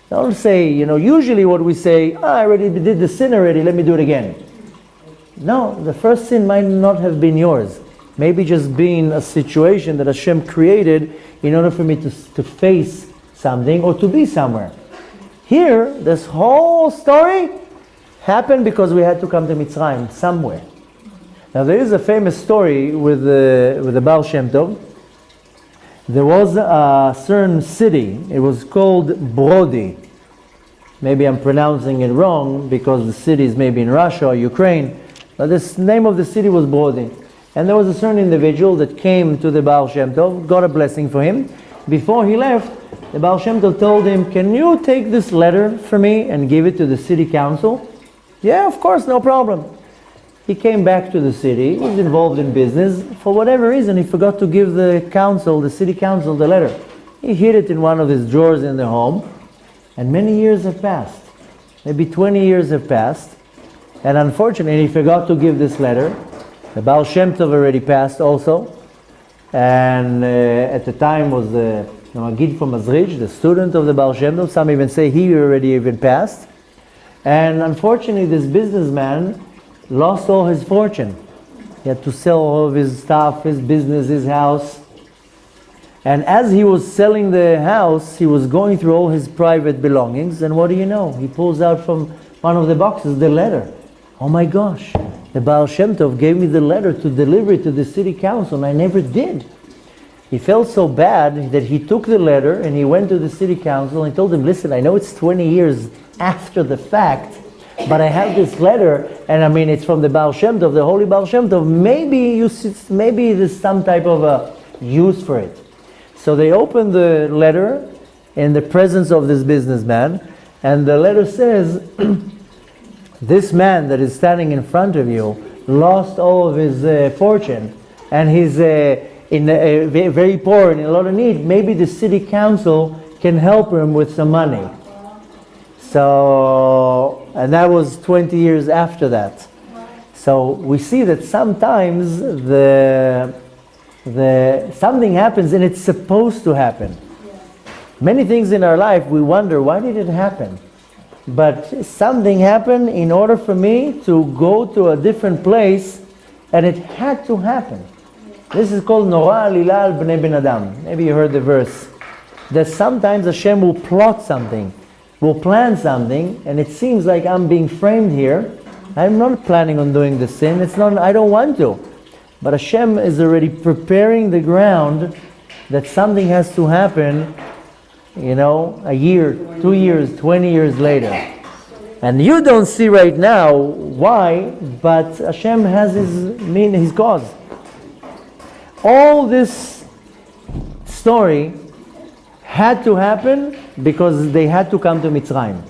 Don't say, usually what we say, I already did the sin already, let me do it again. No, the first sin might not have been yours. Maybe just being a situation that Hashem created in order for me to face something or to be somewhere. Here, this whole story happened because we had to come to Mitzrayim somewhere. Now there is a famous story with the Baal Shem Tov. There was a certain city, it was called Brody. Maybe I'm pronouncing it wrong because the city is maybe in Russia or Ukraine, but the name of the city was Brody. And there was a certain individual that came to the Baal Shem Tov, got a blessing for him. Before he left, the Baal Shem Tov told him, can you take this letter for me and give it to the city council? Yeah, of course, no problem. He came back to the city, he was involved in business. For whatever reason, he forgot to give the city council, the letter. He hid it in one of his drawers in the home, and many years have passed. Maybe 20 years have passed, and unfortunately, he forgot to give this letter. The Baal Shem Tov already passed also, and at the time was the Magid from Mazrij, the student of the Baal Shem Tov. Some even say he already even passed. And unfortunately, this businessman lost all his fortune. He had to sell all of his stuff, his business, his house. And as he was selling the house, he was going through all his private belongings, and what do you know? He pulls out from one of the boxes the letter. Oh my gosh, the Baal Shem Tov gave me the letter to deliver it to the city council, and I never did. He felt so bad that he took the letter and he went to the city council and told them, listen, I know it's 20 years after the fact, but I have this letter, and I mean, it's from the Baal Shem Tov, the holy Baal Shem Tov. Maybe there's some type of a use for it. So they opened the letter in the presence of this businessman, and the letter says, this man that is standing in front of you lost all of his fortune, and he's very poor and in a lot of need. Maybe the city council can help him with some money. So, and that was 20 years after that. So we see that sometimes something happens and it's supposed to happen. Many things in our life we wonder, why did it happen? But something happened in order for me to go to a different place, and it had to happen. This is called Nora Alila al Bnei Ben Adam. Maybe you heard the verse. That sometimes Hashem will plot something, will plan something, and it seems like I'm being framed here. I'm not planning on doing the sin. It's not. I don't want to. But Hashem is already preparing the ground that something has to happen, a year, 2 years, 20 years later. And you don't see right now why, but Hashem has his cause. All this story had to happen because they had to come to Mitzrayim.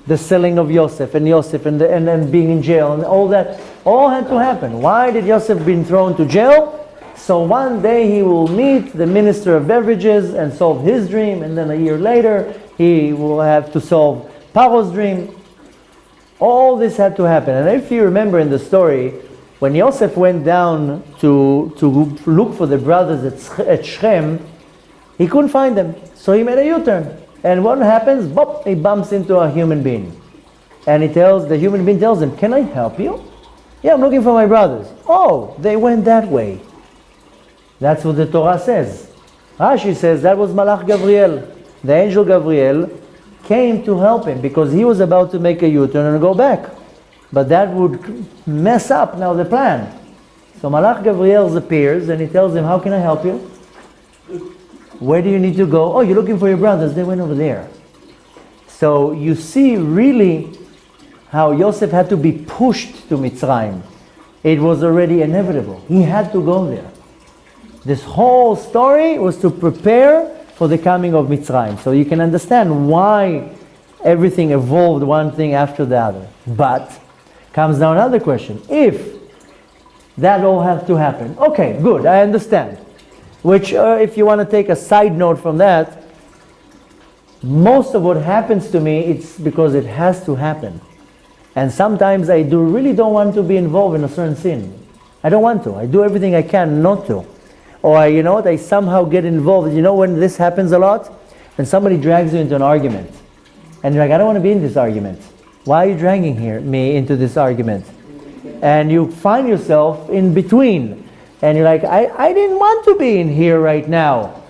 The selling of Yosef and being in jail and all that, all had to happen. Why did Yosef been thrown to jail? So one day he will meet the minister of beverages and solve his dream, and then a year later he will have to solve Paro's dream. All this had to happen. And if you remember in the story, when Yosef went down to look for the brothers at Shechem, he couldn't find them. So he made a U-turn. And what happens? Bop, he bumps into a human being. And the human being tells him, can I help you? Yeah, I'm looking for my brothers. Oh, they went that way. That's what the Torah says. Rashi says that was Malach Gabriel. The angel Gabriel came to help him because he was about to make a U-turn and go back. But that would mess up now the plan. So Malach Gabriel appears and he tells him, how can I help you? Where do you need to go? Oh, you're looking for your brothers. They went over there. So you see really how Yosef had to be pushed to Mitzrayim. It was already inevitable. He had to go there. This whole story was to prepare for the coming of Mitzrayim. So you can understand why everything evolved one thing after the other. But comes now another question. If that all had to happen, okay, good, I understand. Which, if you want to take a side note from that, most of what happens to me, it's because it has to happen. And sometimes I really don't want to be involved in a certain sin. I don't want to. I do everything I can not to. Or I somehow get involved. When this happens a lot? When somebody drags you into an argument. And you're like, I don't want to be in this argument. Why are you dragging me into this argument? And you find yourself in between. And you're like, I didn't want to be in here right now.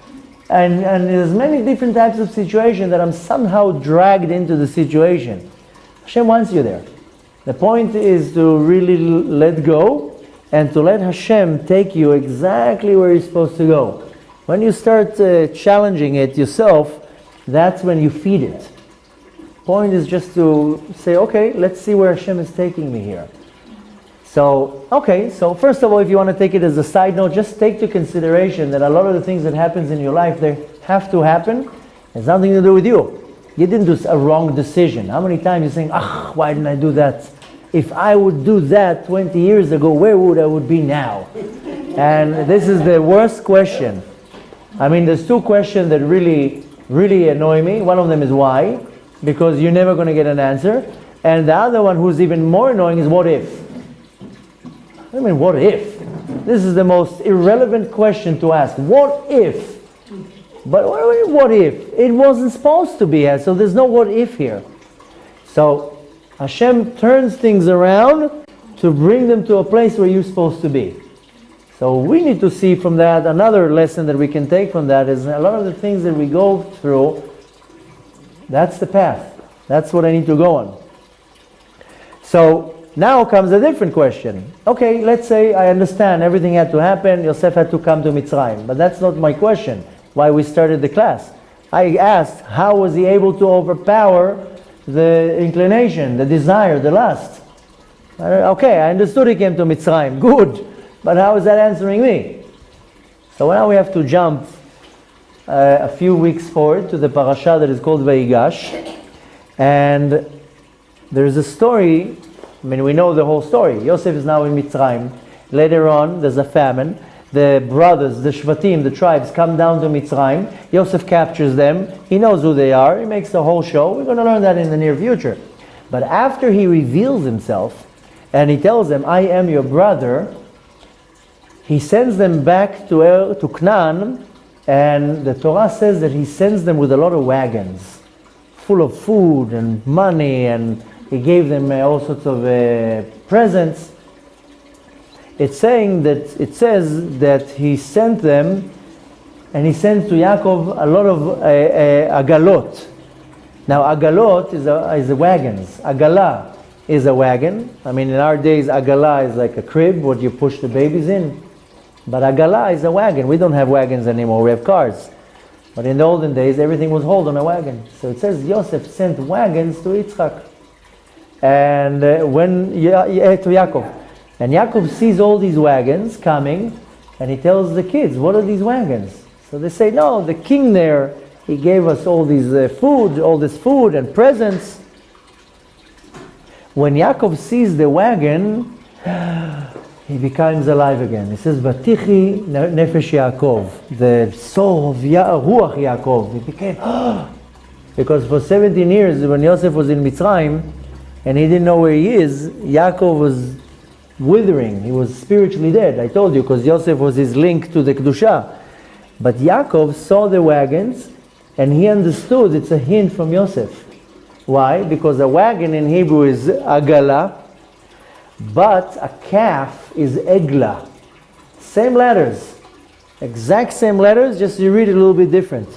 And there's many different types of situations that I'm somehow dragged into the situation. Hashem wants you there. The point is to really let go and to let Hashem take you exactly where you're supposed to go. When you start challenging it yourself, that's when you feed it. Point is just to say, okay, let's see where Hashem is taking me here. So first of all, if you want to take it as a side note, just take into consideration that a lot of the things that happens in your life, they have to happen. It has nothing to do with you. You didn't do a wrong decision. How many times you're saying, why didn't I do that? If I would do that 20 years ago, where would I be now? And this is the worst question. I mean, there's two questions that really, really annoy me. One of them is why, because you're never going to get an answer. And the other one, who's even more annoying, is what if? I mean, what if? This is the most irrelevant question to ask. What if? But what if? It wasn't supposed to be, so there's no what if here. So Hashem turns things around to bring them to a place where you're supposed to be. So we need to see from that, another lesson that we can take from that is a lot of the things that we go through, that's the path. That's what I need to go on. So now comes a different question. Okay, let's say I understand everything had to happen, Yosef had to come to Mitzrayim, but that's not my question, why we started the class. I asked, how was he able to overpower the inclination, the desire, the lust? Okay, I understood he came to Mitzrayim, good, but how is that answering me? So now we have to jump a few weeks forward to the parasha that is called Vayeishev, and there's a story. I mean, we know the whole story. Yosef is now in Mitzrayim. Later on, there's a famine. The brothers, the Shvatim, the tribes come down to Mitzrayim. Yosef captures them. He knows who they are. He makes the whole show. We're going to learn that in the near future. But after he reveals himself, and he tells them, I am your brother, he sends them back to Canaan, and the Torah says that he sends them with a lot of wagons full of food and money, and he gave them all sorts of presents. It says that he sent them, and he sent to Yaakov a lot of agalot. Now agalot is a wagons. Agala is a wagon. I mean, in our days, agala is like a crib what you push the babies in. But agala is a wagon. We don't have wagons anymore, we have cars. But in the olden days, everything was hauled on a wagon. So it says Yosef sent wagons to Yitzchak. And to Yaakov. And Yaakov sees all these wagons coming, and he tells the kids, what are these wagons? So they say, no, the king there, he gave us all this food and presents. When Yaakov sees the wagon, he becomes alive again. He says, Vatichi nefesh Yaakov, the soul of Ruach Yaakov. He became, because for 17 years, when Yosef was in Mitzrayim, and he didn't know where he is, Yaakov was withering. He was spiritually dead. I told you, because Yosef was his link to the Kedusha. But Yaakov saw the wagons, and he understood it's a hint from Yosef. Why? Because a wagon in Hebrew is agala, but a calf is egla. Same letters. Exact same letters, just you read it a little bit different.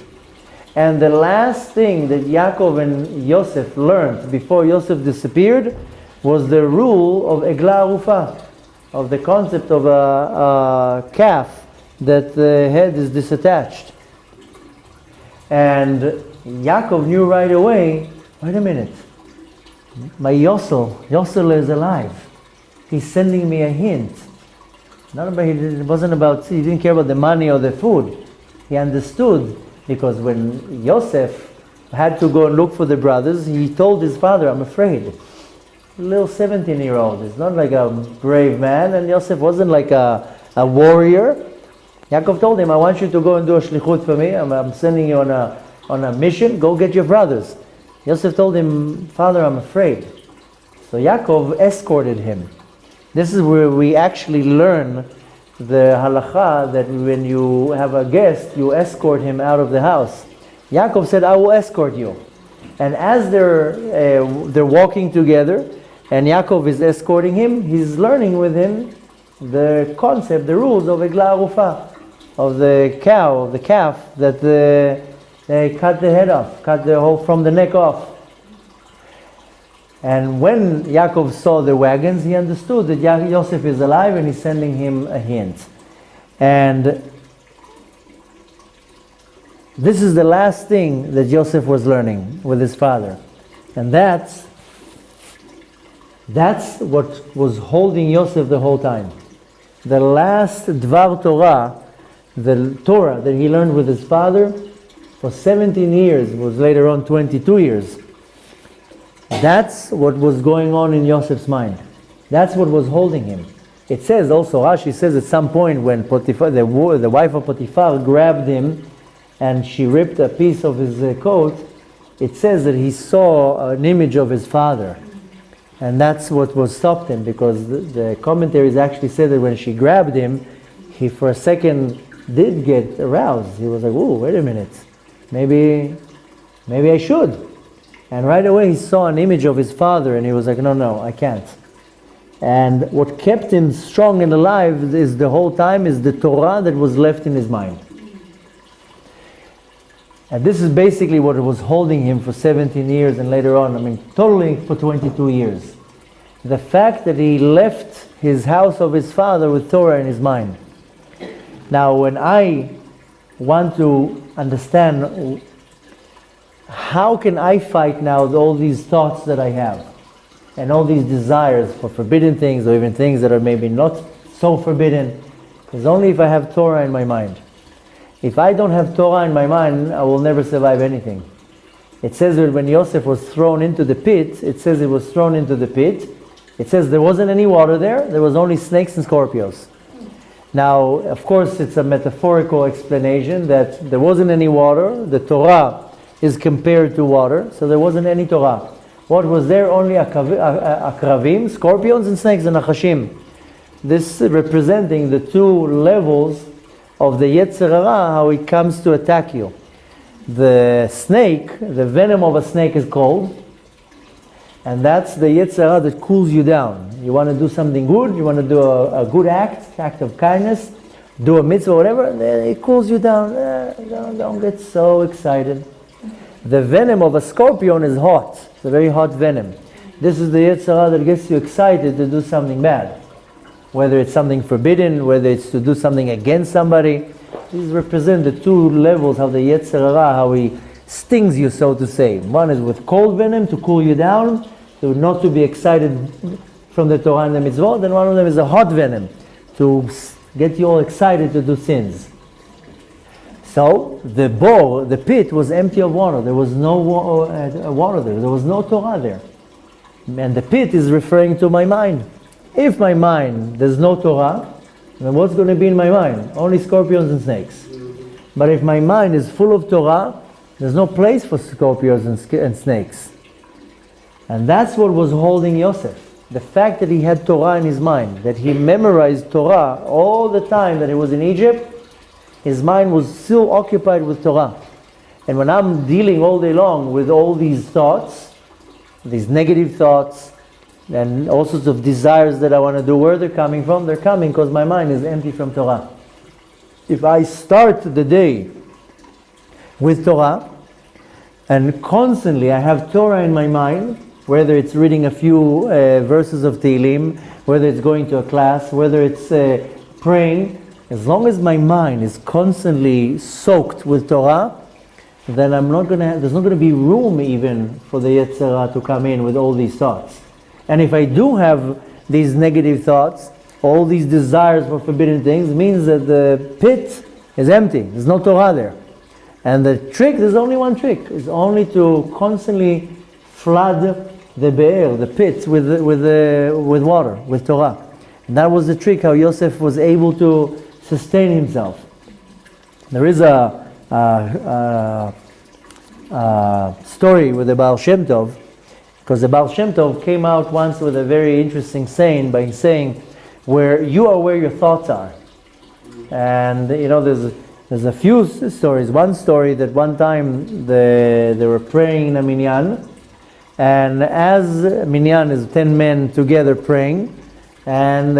And the last thing that Yaakov and Yosef learned before Yosef disappeared was the rule of egla arufa, of the concept of a calf that the head is disattached. And Yaakov knew right away, wait a minute, my Yosel is alive. He's sending me a hint. It wasn't about, he didn't care about the money or the food. He understood, because when Yosef had to go and look for the brothers, he told his father, I'm afraid. A little 17-year-old. He's not like a brave man, and Yosef wasn't like a warrior. Yaakov told him, I want you to go and do a shlichut for me. I'm sending you on a mission. Go get your brothers. Yosef told him, Father, I'm afraid. So Yaakov escorted him. This is where we actually learn the halacha that when you have a guest, you escort him out of the house. Yaakov said, I will escort you. And as they're walking together, and Yaakov is escorting him, he's learning with him the concept, the rules of egla arufa, of the cow, of the calf, that they cut the head off, cut the whole from the neck off. And when Yaakov saw the wagons, he understood that Yosef is alive, and he's sending him a hint. And this is the last thing that Yosef was learning with his father. And that's what was holding Yosef the whole time. The last Dvar Torah, the Torah that he learned with his father for 17 years, was later on 22 years. That's what was going on in Yosef's mind. That's what was holding him. It says also, Rashi says at some point when Potiphar, the wife of Potiphar, grabbed him and she ripped a piece of his coat, it says that he saw an image of his father. And that's what stopped him, because the commentaries actually say that when she grabbed him, he for a second did get aroused. He was like, "Ooh, wait a minute, maybe I should." And right away he saw an image of his father, and he was like, no, I can't. And what kept him strong and alive is the whole time is the Torah that was left in his mind. And this is basically what was holding him for 17 years, and later on, totally for 22 years. The fact that he left his house of his father with Torah in his mind. Now, when I want to understand how can I fight now with all these thoughts that I have and all these desires for forbidden things, or even things that are maybe not so forbidden, is only if I have Torah in my mind. If I don't have Torah in my mind, I will never survive anything. It says that when Yosef was thrown into the pit, it says he was thrown into the pit. It says there wasn't any water there was only snakes and scorpions. Now, of course, it's a metaphorical explanation that there wasn't any water. The Torah is compared to water, so there wasn't any Torah. What was there? Only akravim, scorpions, and snakes, and nachashim. This representing the two levels of the Yetzer Hara, how it comes to attack you. The snake, the venom of a snake is cold, and that's the Yetzer Hara that cools you down. You want to do something good, you want to do a good act of kindness, do a mitzvah, whatever, it cools you down. Don't get so excited. The venom of a scorpion is hot. It's a very hot venom. This is the Yetzer Hara that gets you excited to do something bad. Whether it's something forbidden, whether it's to do something against somebody. These represent the two levels how the Yetzer Hara, how he stings you, so to say. One is with cold venom to cool you down, to not to be excited from the Torah and the mitzvot, and one of them is a hot venom to get you all excited to do sins. So the bowl, the pit was empty of water. There was no water there. There was no Torah there. And the pit is referring to my mind. If my mind, there's no Torah, then what's going to be in my mind? Only scorpions and snakes. But if my mind is full of Torah, there's no place for scorpions and snakes. And that's what was holding Yosef. The fact that he had Torah in his mind, that he memorized Torah all the time that he was in Egypt, his mind was still occupied with Torah. And when I'm dealing all day long with all these thoughts, these negative thoughts, and all sorts of desires that I want to do, where they're coming from? They're coming because my mind is empty from Torah. If I start the day with Torah, and constantly I have Torah in my mind, whether it's reading a few verses of Tehillim, whether it's going to a class, whether it's praying, as long as my mind is constantly soaked with Torah, then there's not going to be room even for the Yetzer Hara to come in with all these thoughts. And if I do have these negative thoughts, all these desires for forbidden things, it means that the pit is empty. There's no Torah there. And the trick, there's only one trick, is only to constantly flood the be'er, the pit, with water, with Torah. And that was the trick how Yosef was able to sustain himself. There is a story with the Baal Shem Tov, because the Baal Shem Tov came out once with a very interesting saying by saying, where you are where your thoughts are. And there's a few stories. One story that one time they were praying in a minyan, and as minyan is 10 men together praying, and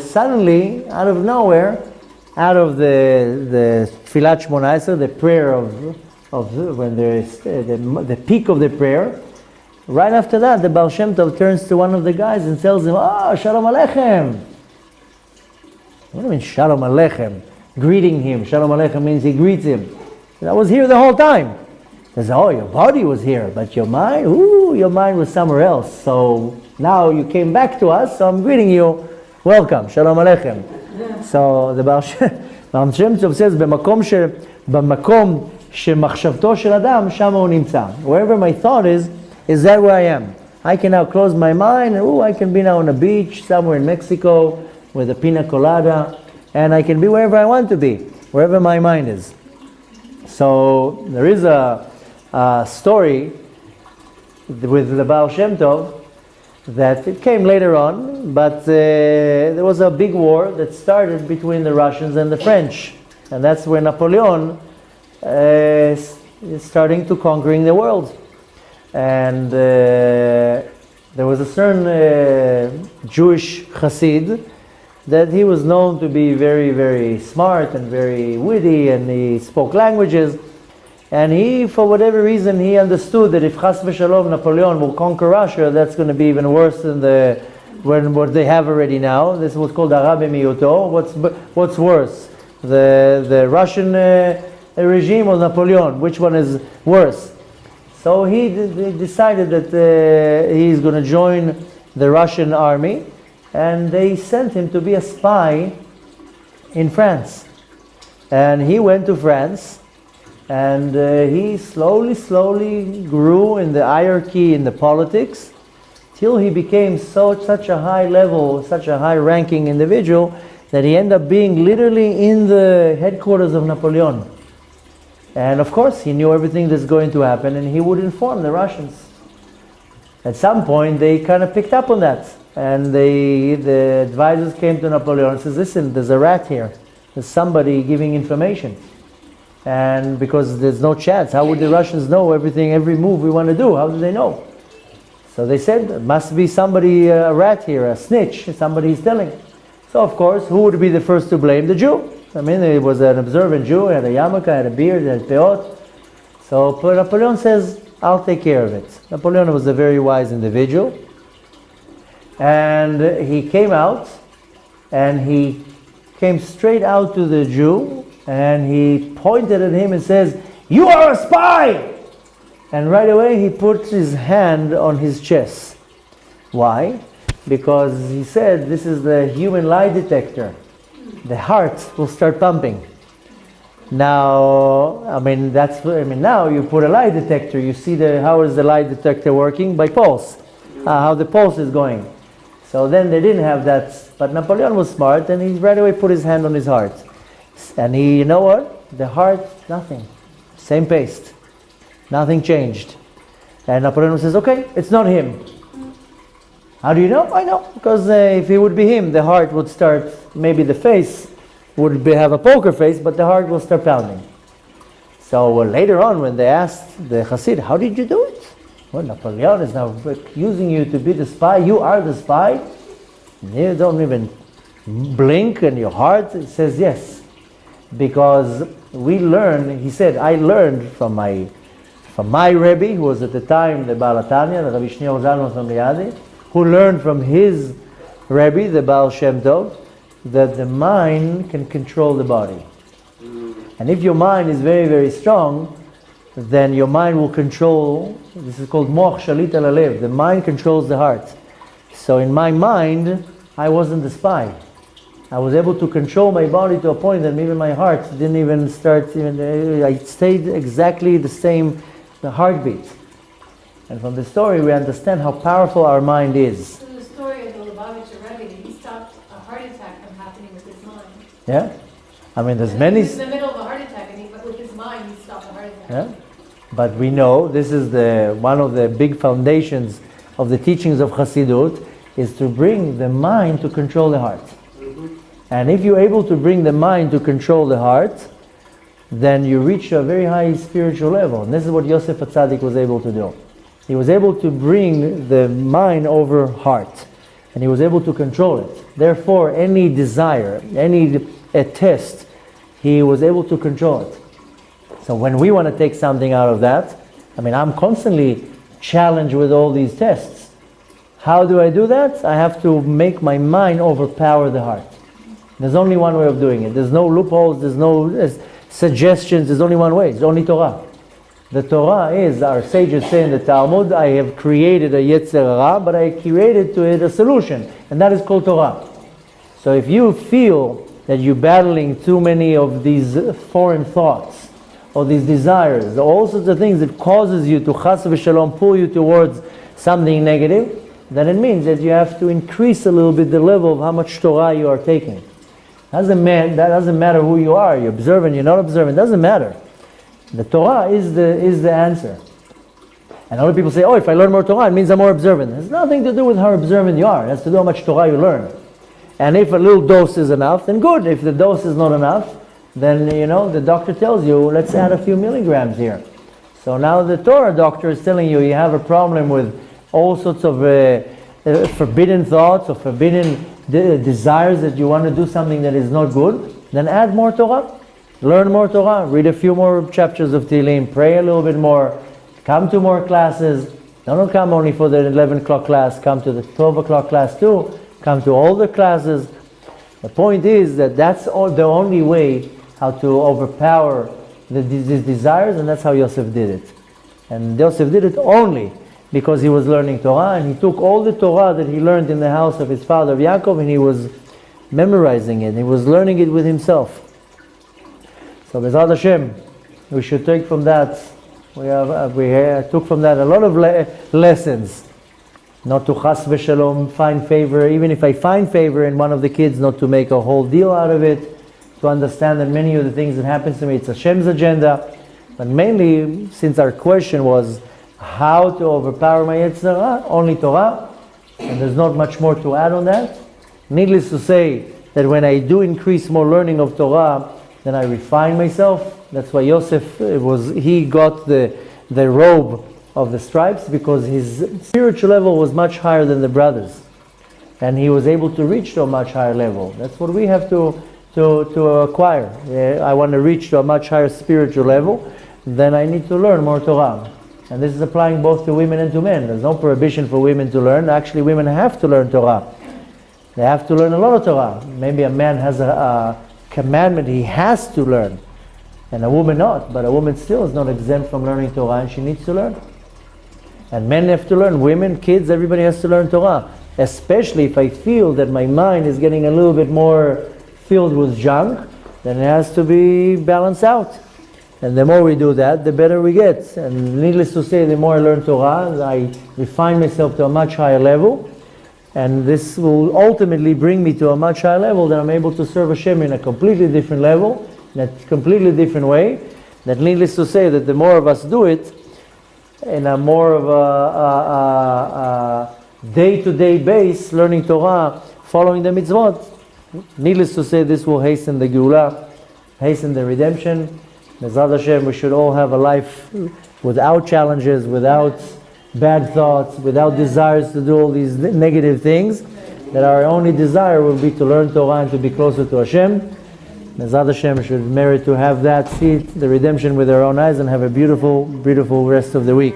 suddenly, out of nowhere, out of the Tfilat Shmona Esrei, the prayer of when there is the peak of the prayer, right after that, the Baal Shem Tov turns to one of the guys and tells him, Shalom Aleichem. What do you mean, Shalom Aleichem? Greeting him. Shalom Aleichem means he greets him. I was here the whole time. He says, your body was here, but your mind, your mind was somewhere else. So now you came back to us, so I'm greeting you. Welcome, Shalom Aleichem. Yeah. So the Baal Shem Tov says, במקום שמחשבתו של אדם, שם הוא נמצא. Wherever my thought is that where I am. I can now close my mind, and I can be now on a beach somewhere in Mexico with a pina colada, and I can be wherever I want to be, wherever my mind is. So there is a story with the Baal Shem Tov that it came later on, but there was a big war that started between the Russians and the French, and that's where Napoleon is starting to conquering the world. And there was a certain Jewish Chassid that he was known to be very, very smart and very witty, and he spoke languages. And he, for whatever reason, he understood that if Chas v'Shalom Napoleon will conquer Russia, that's going to be even worse than what they have already now. This is what's called Arabe Miyuto. What's worse, the Russian regime or Napoleon? Which one is worse? So he decided that he's going to join the Russian army, and they sent him to be a spy in France. And he went to France, and he slowly grew in the hierarchy in the politics, till he became such a high level, such a high ranking individual, that he ended up being literally in the headquarters of Napoleon. And of course, he knew everything that's going to happen, and he would inform the Russians. At some point, they kind of picked up on that. And the advisors came to Napoleon and says, listen, there's a rat here. There's somebody giving information. And because there's no chance, how would the Russians know everything, every move we want to do? How do they know? So they said, there must be somebody, a rat here, a snitch, somebody is telling. So of course, who would be the first to blame? The Jew. I mean, he was an observant Jew, had a yarmulke, had a beard, had peot. So Napoleon says, I'll take care of it. Napoleon was a very wise individual. And he came out, and he came straight out to the Jew, and he pointed at him and says, you are a spy! And right away he put his hand on his chest. Why? Because he said, this is the human lie detector. The heart will start pumping. Now, now you put a lie detector, you see how is the lie detector working? By pulse. How the pulse is going. So then they didn't have that, but Napoleon was smart, and he right away put his hand on his heart. And you know what? The heart, nothing. Same pace. Nothing changed. And Napoleon says, okay, it's not him. How do you know? I know. Because if it would be him, the heart would start, maybe the face would have a poker face, but the heart will start pounding. So later on, when they asked the Hasid, how did you do it? Well, Napoleon is now accusing you to be the spy. You are the spy. You don't even blink, and your heart says yes. Because we learn, he said, I learned from my Rebbe, who was at the time the Baal Tanya, the Rabbi Shneur Zalman from Liadi, who learned from his Rebbe, the Baal Shem Tov, that the mind can control the body. And if your mind is very, very strong, then your mind will control, this is called Moach Shalit al Alev, the mind controls the heart. So in my mind, I wasn't the spy. I was able to control my body to a point that even my heart didn't even start, I stayed exactly the same, the heartbeat. And from the story we understand how powerful our mind is. So the story of the Lubavitcher Rebbe, he stopped a heart attack from happening with his mind. Yeah? I mean, there's And many... He was in the middle of a heart attack, but with his mind he stopped the heart attack. Yeah? But we know this is one of the big foundations of the teachings of Chassidut is to bring the mind to control the heart. And if you're able to bring the mind to control the heart, then you reach a very high spiritual level. And this is what Yosef HaTzadik was able to do. He was able to bring the mind over heart. And he was able to control it. Therefore, any desire, a test, he was able to control it. So when we want to take something out of that, I'm constantly challenged with all these tests. How do I do that? I have to make my mind overpower the heart. There's only one way of doing it. There's no loopholes, there's no suggestions, there's only one way. It's only Torah. The Torah is, our sages say in the Talmud, I have created a Yetzer Hara, but I created to it a solution, and that is called Torah. So if you feel that you're battling too many of these foreign thoughts, or these desires, all sorts of things that causes you to chas v'shalom, pull you towards something negative, then it means that you have to increase a little bit the level of how much Torah you are taking. That doesn't matter who you are. You're observant, you're not observant. It doesn't matter. The Torah is the answer. And other people say, oh, if I learn more Torah, it means I'm more observant. It has nothing to do with how observant you are. It has to do with how much Torah you learn. And if a little dose is enough, then good. If the dose is not enough, then, the doctor tells you, let's add a few milligrams here. So now the Torah doctor is telling you have a problem with all sorts of forbidden thoughts or forbidden desires that you want to do something that is not good, then add more Torah. Learn more Torah. Read a few more chapters of Tehillim. Pray a little bit more. Come to more classes. Don't come only for the 11 o'clock class. Come to the 12 o'clock class too. Come to all the classes. The point is that that's the only way how to overpower these desires, and that's how Yosef did it. And Yosef did it only because he was learning Torah, and he took all the Torah that he learned in the house of his father Yaakov, and he was memorizing it. He was learning it with himself. So B'ezrat Hashem, we should take from that. We took from that a lot of lessons. Not to chas v'shalom find favor, even if I find favor in one of the kids, not to make a whole deal out of it. To understand that many of the things that happens to me, it's Hashem's agenda. But mainly, since our question was, how to overpower my Yetzer Hara, only Torah, and there's not much more to add on that. Needless to say that when I do increase more learning of Torah, then I refine myself. That's why Yosef he got the robe of the stripes, because his spiritual level was much higher than the brothers, and he was able to reach to a much higher level. That's what we have to acquire. I want to reach to a much higher spiritual level, then I need to learn more Torah. And this is applying both to women and to men. There's no prohibition for women to learn. Actually, women have to learn Torah. They have to learn a lot of Torah. Maybe a man has a commandment he has to learn, and a woman not. But a woman still is not exempt from learning Torah, and she needs to learn. And men have to learn. Women, kids, everybody has to learn Torah. Especially if I feel that my mind is getting a little bit more filled with junk, then it has to be balanced out. And the more we do that, the better we get. And needless to say, the more I learn Torah, I refine myself to a much higher level. And this will ultimately bring me to a much higher level that I'm able to serve Hashem in a completely different level, in a completely different way. That needless to say, that the more of us do it, in a more of a day-to-day base, learning Torah, following the mitzvot, needless to say, this will hasten the Geulah, hasten the redemption. Bezrat Hashem, we should all have a life without challenges, without bad thoughts, without desires to do all these negative things, that our only desire will be to learn Torah and to be closer to Hashem. Bezrat Hashem should merit to have that, see the redemption with our own eyes, and have a beautiful, beautiful rest of the week.